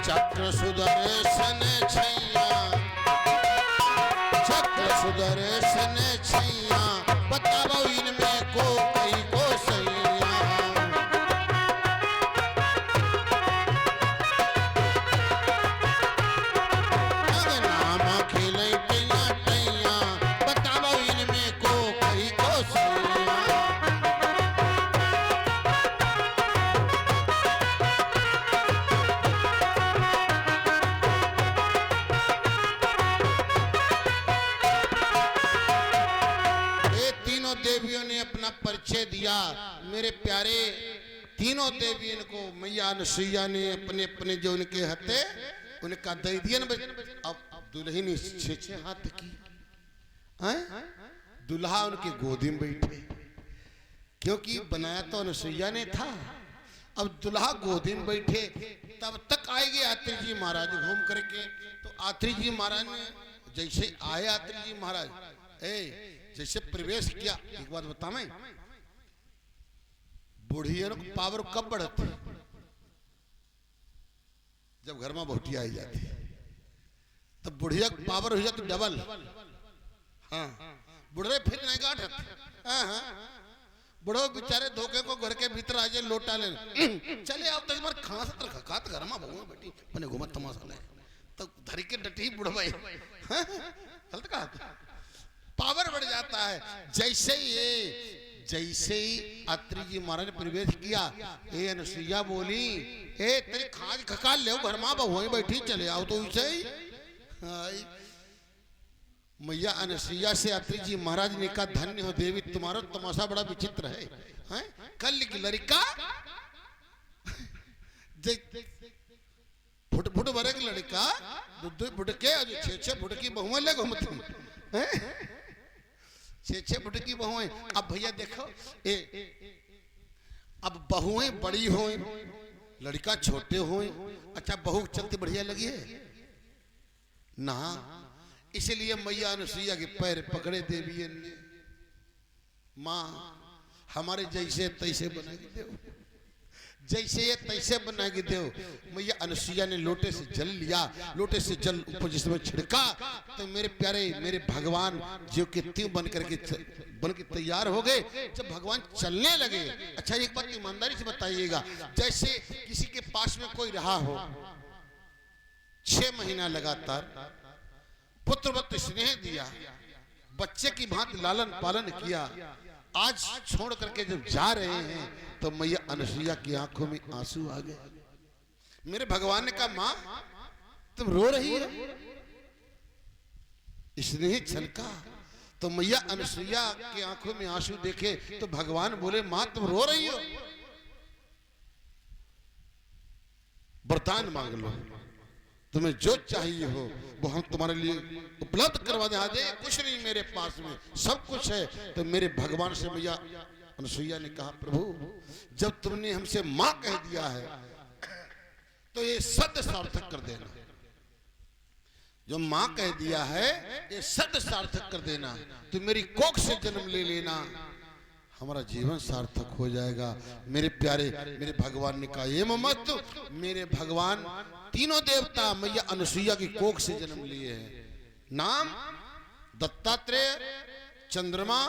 चक्र सुदर्शन छैया, सुदर्शन छैया बताओ इनमें को कई को सैया। नाम खेले टैया टैया बताओ इनमें को कई को सैया। देवियों ने अपना परिचय दिया। मेरे प्यारे तीनों देवियों को मैया अनुसुईया ने अपने अपने जो उनके हथे उनका दे दिया। अब दुल्हन 6 हाथ की दुल्हा उनकी गोदी में बैठे, क्योंकि बनाया तो अनुसुईया ने था। अब दुल्हा गोदी में बैठे, तब तक आएंगे आत्री जी महाराज घूम करके। तो आत्री जी महाराज ने जैसे आए आत्री जी महाराज जैसे प्रवेश किया। एक बात बता, मैं बुढ़िया को पावर कब बढ़ती? जब घर में बहुटी आई जाती तब बुढ़िया को पावर हो जाती डबल। हाँ, बुढ़े फिर नहीं गाठ। हाँ, बुढ़ो बेचारे धोखे को घर के भीतर आ जाए लोटा लेने चले आप तक बार खास तर खात घर में बहु बेटी बने घुमत तमाशा ले तो धरी के डटी बुढ़ भाई गलत कहा। पावर बढ़ जाता है। जैसे ही अत्रि जी महाराज ने प्रवेश किया, ए अनुसुईया बोली, ए तेरी खाज खकाल ले घर माँ बहु बैठी चले आओ। तो उसे ही मैया अनुसुईया से अत्रि जी महाराज ने कहा, धन्य हो देवी, तुम्हारा तमाशा बड़ा विचित्र है। कल की लड़का फुट फुट भरे की लड़का दो फुट के 6 फुट की बहुएं ले घूमती 6 फुट की बहुएं। अब भैया देखो अब बहुएं बड़ी हो लड़का छोटे हो, अच्छा बहू चलती बढ़िया लगी है ना। इसलिए मैया अनुसुईया के पैर पकड़े देवी ने, माँ हमारे जैसे तैसे बना के दो, जैसे ये तैसे बना के दो। मैया अनुसुईया ने लोटे से जल लिया, लोटे से जल ऊपर जिसमें छिड़का तो मेरे प्यारे मेरे भगवान जो कि त्यों बन के तैयार हो गए। जब भगवान चलने लगे, अच्छा एक बात ईमानदारी से बताइएगा, जैसे किसी के पास में कोई रहा हो 6 महीना लगातार पुत्रवत स्नेह दिया, बच्चे की भांति लालन पालन किया, आज छोड़ करके जब जा रहे हैं तो मैया अनुसुईया की आंखों में आंसू आ गए। मेरे भगवान ने कहा, मां तुम रो रही हो? स्नेह छलका तो मैया अनुसुईया की आंखों में आंसू देखे तो भगवान बोले, मां तुम रो रही हो? वरदान मांग लो, तुम्हें जो चाहिए हो वो हम तुम्हारे लिए उपलब्ध करवा दे। कुछ नहीं मेरे पास में, सब कुछ है। तो मेरे भगवान से मैया अनुसुईया ने कहा, प्रभु जब तुमने हमसे मां कह दिया है तो ये सद सार्थक कर देना। जो मां कह दिया है ये सद सार्थक कर देना। तो मेरी कोख से जन्म ले लेना, हमारा जीवन सार्थक हो जाएगा। मेरे प्यारे मेरे भगवान ने कहा, ये मत। मेरे भगवान तीनों देवता मैया अनुसुईया की कोख से जन्म लिए हैं। नाम दत्तात्रेय, चंद्रमा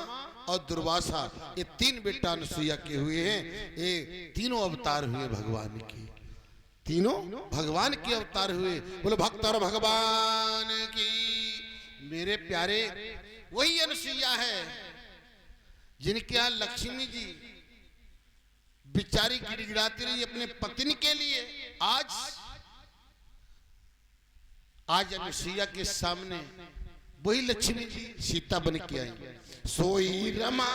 और दुर्वासा, ये 3 बेटा अनुसुईया के हुए हैं। ये तीनों अवतार हुए भगवान की, तीनों भगवान के अवतार हुए। बोलो भक्त और भगवान की। मेरे प्यारे वही अनुसुईया है जिनके यहाँ लक्ष्मी जी बिचारी गिड़गिड़ाती रही अपने पत्नी के लिए। आज अनुसुईया के सामने वही लक्ष्मी जी सीता बन के आई। सोई रमा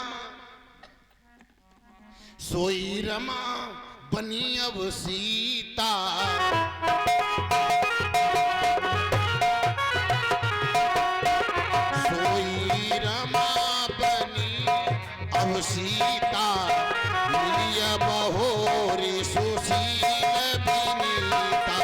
बनी अब सीता, सोई रमा बनी अब सीता, मिलिया बहोरी सुशील बिनीता।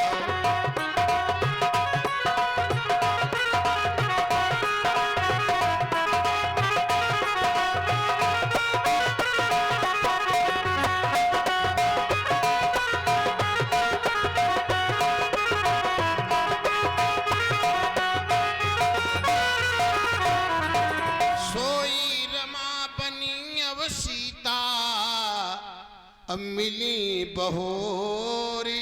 अब मिली बहोरी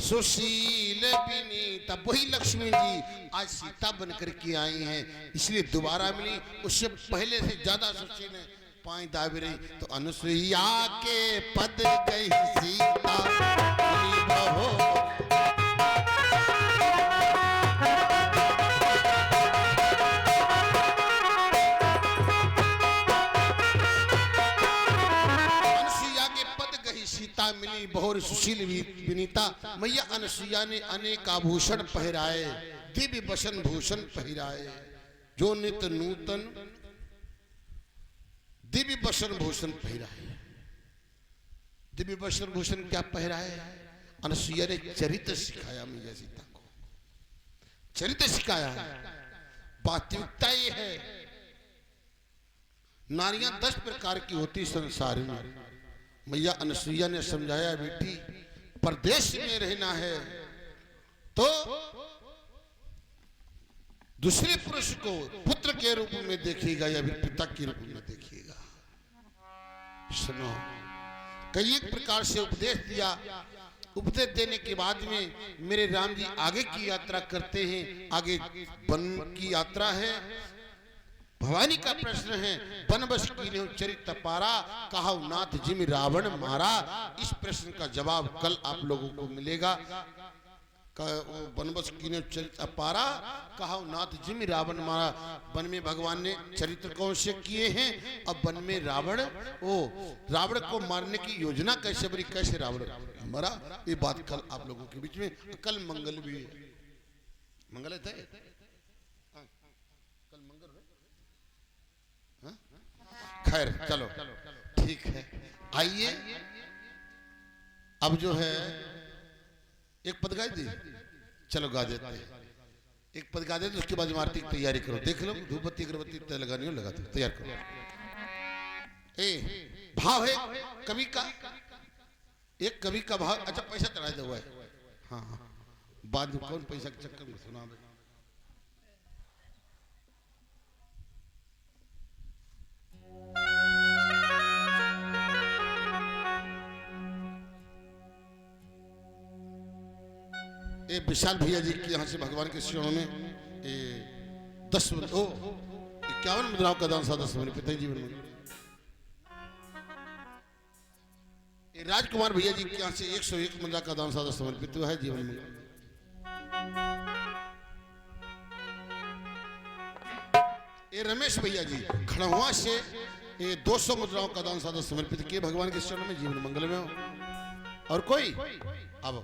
सुशील विनीता। वही लक्ष्मी जी आज सीता बनकर के आई हैं, इसलिए दोबारा मिली। उससे पहले से ज्यादा सुशील है, पाई दाबी रही। तो अनुसुईया के पद गई सीता मिली बहोरी। सीता मिली बहुर सुशील विनीता। मैया अनसुईया ने अनेक आभूषण पहराए, दिव्य बसन भूषण पहराए, जो नित नूतन दिव्य बसन भूषण पहराए। दिव्य बसन भूषण क्या पहराए? अनसुईया ने चरित्र सिखाया मैया सीता को, चरित्र सिखाया। वास्तविकता ये है, नारियां 10 प्रकार की होती संसार में। मैया अनसुईया ने समझाया, बेटी परदेश में रहना है तो दूसरे पुरुष को पुत्र के रूप में देखिएगा या फिर पिता के रूप में देखिएगा। सुनो, कई एक प्रकार से उपदेश दिया। उपदेश देने के बाद में मेरे राम जी आगे की यात्रा करते हैं। आगे वन की यात्रा है। भवानी का प्रश्न है, बनबस कीन्हु चरित पारा, कहा नाथ जिमि रावण मारा। इस प्रश्न का जवाब कल आप लोगों को मिलेगा। बनबस कीन्हु चरित पारा, कहा नाथ जिमि रावण मारा। वन में भगवान ने चरित्र कौन से किए हैं? अब वन में रावण को मारने की योजना कैसे बनी, कैसे रावण मरा, ये बात कल आप लोगों के बीच में। कल मंगल भी है, मंगल है, खैर चलो ठीक है। आइए अब जो है एक पद गा दी, चलो गा देते हैं। एक पद गा देते, उसके बाद आरती की तैयारी करो। देख लो धूप बत्ती अगरबत्ती तय लगानी हो, लगा दो, तैयार करो। भाव है कवि का, एक कवि का भाव। अच्छा पैसा चढ़ाया हुआ है, हाँ हाँ, बाद में कौन पैसा के चक्कर में सुना दे। ये विशाल भैया जी के यहाँ से भगवान के चरणों में 51 मुद्राओं का दान साधा समर्पित है जीवन में। राजकुमार भैया जी के यहाँ से 101 मुद्रा का दान साधा समर्पित हुआ है जीवन में। ये रमेश भैया जी खड़हुआ से 200 मुद्राओं का दान साधा समर्पित किए भगवान के चरणों में, जीवन मंगल में हो। और कोई अब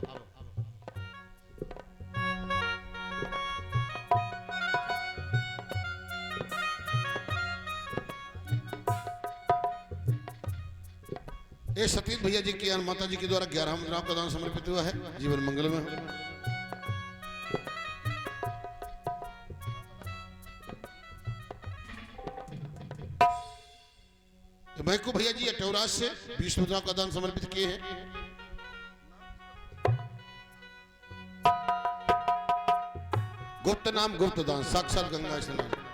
ये सतीश भैया जी की माता जी के द्वारा 11 मुद्राओं का दान समर्पित हुआ है, जीवन मंगल में हो। महकू भैया जी अटौराज से 20 मुद्राओं का दान समर्पित किए हैं। गुप्त नाम गुप्त दान, साक्षात गंगा स्नान।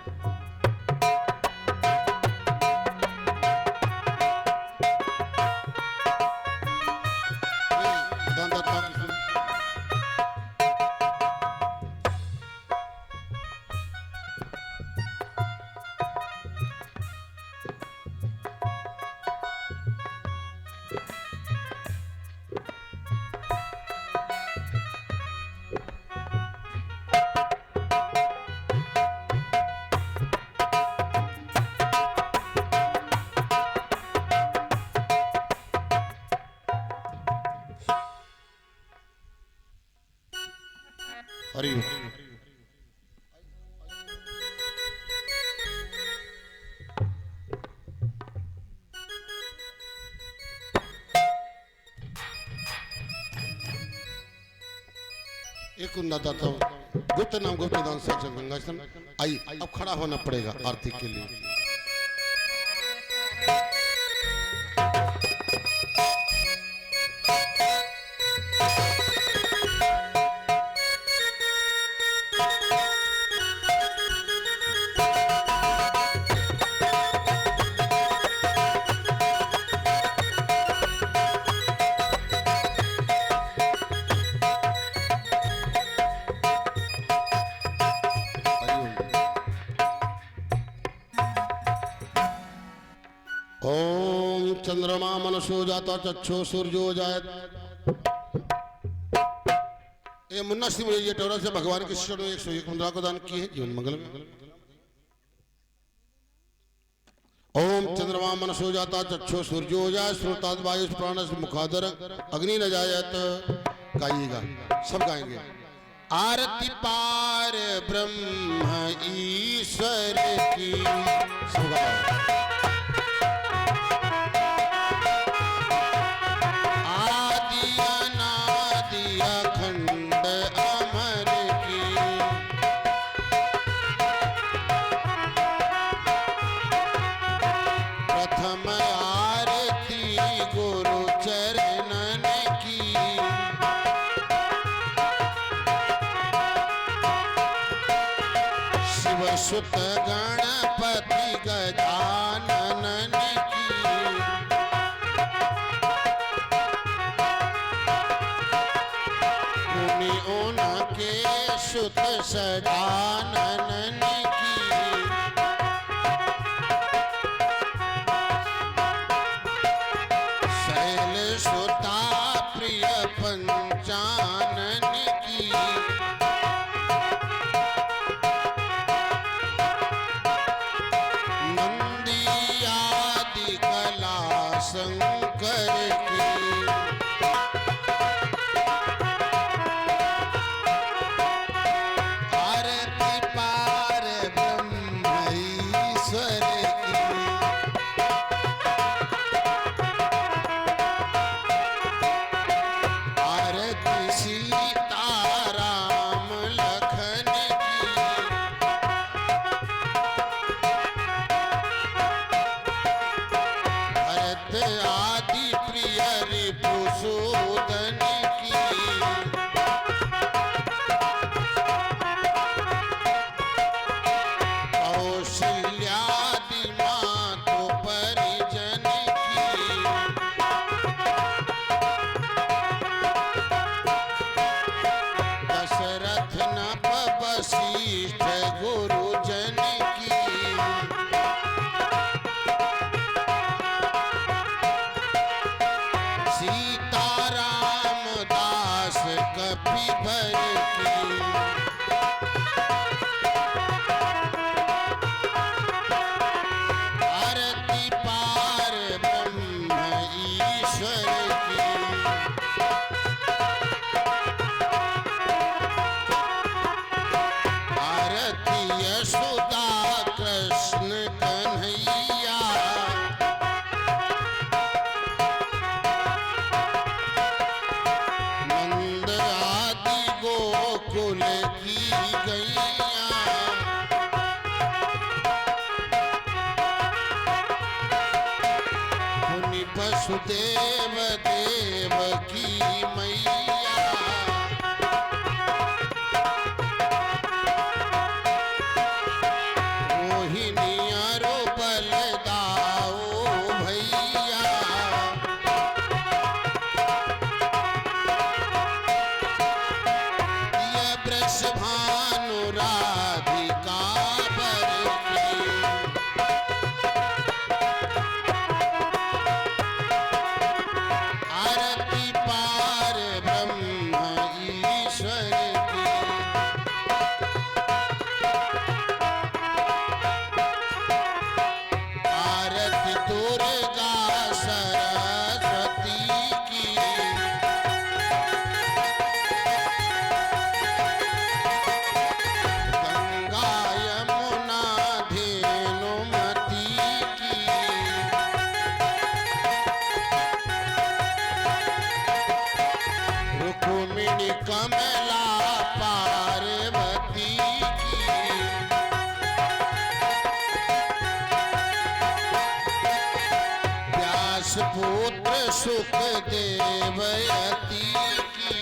हरि एक दाता हूँ, गुप्त नाम गुप्त दान साक्षात गंगा स्नान। आई अब खड़ा होना पड़ेगा आरती के लिए। ओम चंद्रमा मनसो जाता चक्षो सूर्यो जायत। ये मुन्ना सिंह ये टोरा से भगवान के शिष्यों ने 101 मुद्रा को दान की है जीवन मंगल में। ओम चंद्रमा मनसो जाता चक्षो सूर्यो जाय श्रोताद वायु प्राणस मुखादर अग्नि न जायत। गाइएगा, सब गाएंगे। आरती पार ब्रह्म ईश्वर की, सब गाओ। आदि अनादि अखंड अमर की, प्रथम आरती गुरु चरणन की, शिव सुत गणपति गजानन की, मुनि उनके सुत सदानन की, शैल सुता प्रिय पंचानन की, नंदी आदि कला शंकर की, आरती पार ब्रह्म ईश्वर की, आरती सीताराम लखन की, भरत आदि प्रिय रिपुसूदन की, कौशल्यादि मातु परिजन की, दशरथ नभ वशिष्ठ गुरुजन की, सीताराम दास कपिवर की, आरती पार ब्रह्म ईश्वर की, आरती यशोदा कृष्ण कन्हैया, नंद आदि गोकुल की गैया, मुनि वसुदेव देव की मैया, मोहिनी अरो बलदाओ भैया, ये वृषभानु राधिका बर की, आरती पार ब्रह्म ईश्वर की, आरती दुर्गा सरस्वती की, गंगा यमुना धेनुमती की, रुक्मिणी कमला पार्वती की, व्यास पुत्र सुखदेव यति की,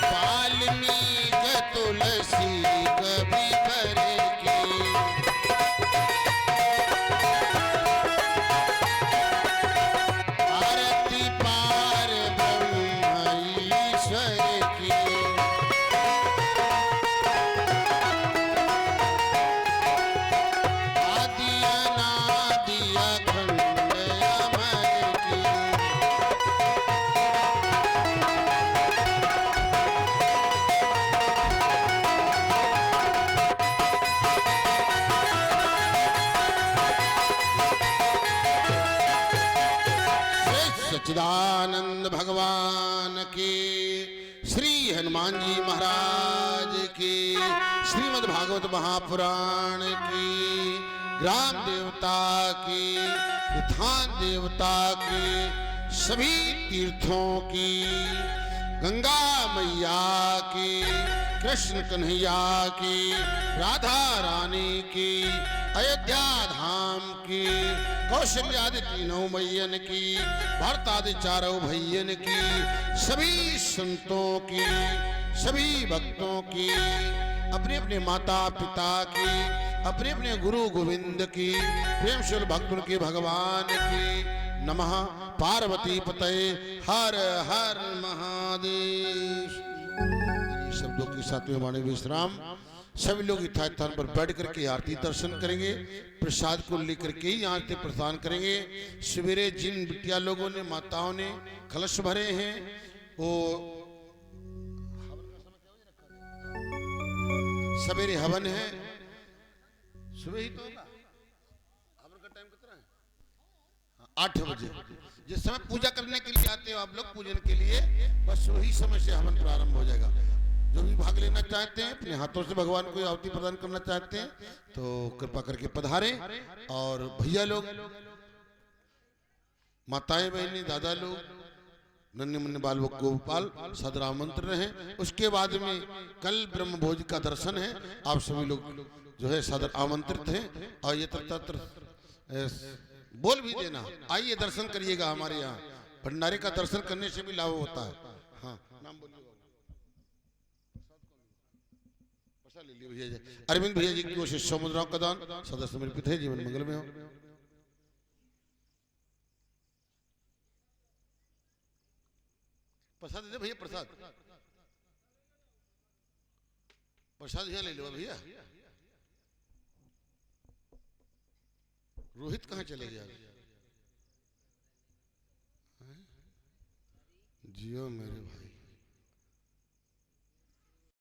वाल्मीकि तुलसी कविवर की, आरती पार ब्रह्म ईश्वर की, सच्चिदानंद भगवान की, श्री हनुमान जी महाराज की, श्रीमद् भागवत महापुराण की, ग्राम देवता की, स्थान देवता की, सभी तीर्थों की, गंगा मैया की, कृष्ण कन्हैया की, राधा रानी की, अयोध्या धाम की, कौशल्यादि तीनों मैयन की, भरत आदि चारों भैयन की, सभी संतों की, सभी भक्तों की, अपने अपने माता पिता की, अपने अपने गुरु गोविंद की, प्रेम शुल भक्तों की, भगवान की नमः। पार्वती पतये हर हर महादेव। शब्दों के साथ में वाणी विश्राम। सभी लोग यथास्थान पर बैठ करके आरती दर्शन करेंगे, प्रसाद को लेकर के ही आरती प्रदान करेंगे। सवेरे जिन बिटिया लोगों ने, माताओं ने कलश भरे हैं, वो सवेरे हवन है, सुबह ही तो होगा। हवन का टाइम कितना है? 8 बजे। जिस समय पूजा करने के लिए आते हो आप लोग पूजन के लिए, बस वही समय से हवन प्रारंभ हो जाएगा। जो भी भाग लेना चाहते हैं, अपने हाथों से भगवान को आहुति प्रदान करना चाहते हैं, तो कृपा करके पधारें। और भैया लोग, माताएं बहनें, दादा लोग, नन्हे मुन्ने बाल गोपाल सदर आमंत्रण है। उसके बाद में कल ब्रह्म भोज का दर्शन है। आप सभी लोग जो है सदर आमंत्रित हैं। और ये तत्र बोल भी देना, आइए दर्शन करिएगा हमारे यहाँ। भंडारे का दर्शन करने से भी लाभ होता है। हाँ, नाम बोलिए। प्रसाद ले लिया भैया जी। अरविंद भैया जी की ओर से 100 मुद्राओं का दान सदा समर्पित है। जीवन मंगल में हो। प्रसाद दे दे भैया, प्रसाद प्रसाद यहाँ ले लो भैया। रोहित कहाँ चले गया? जियो मेरे भाई।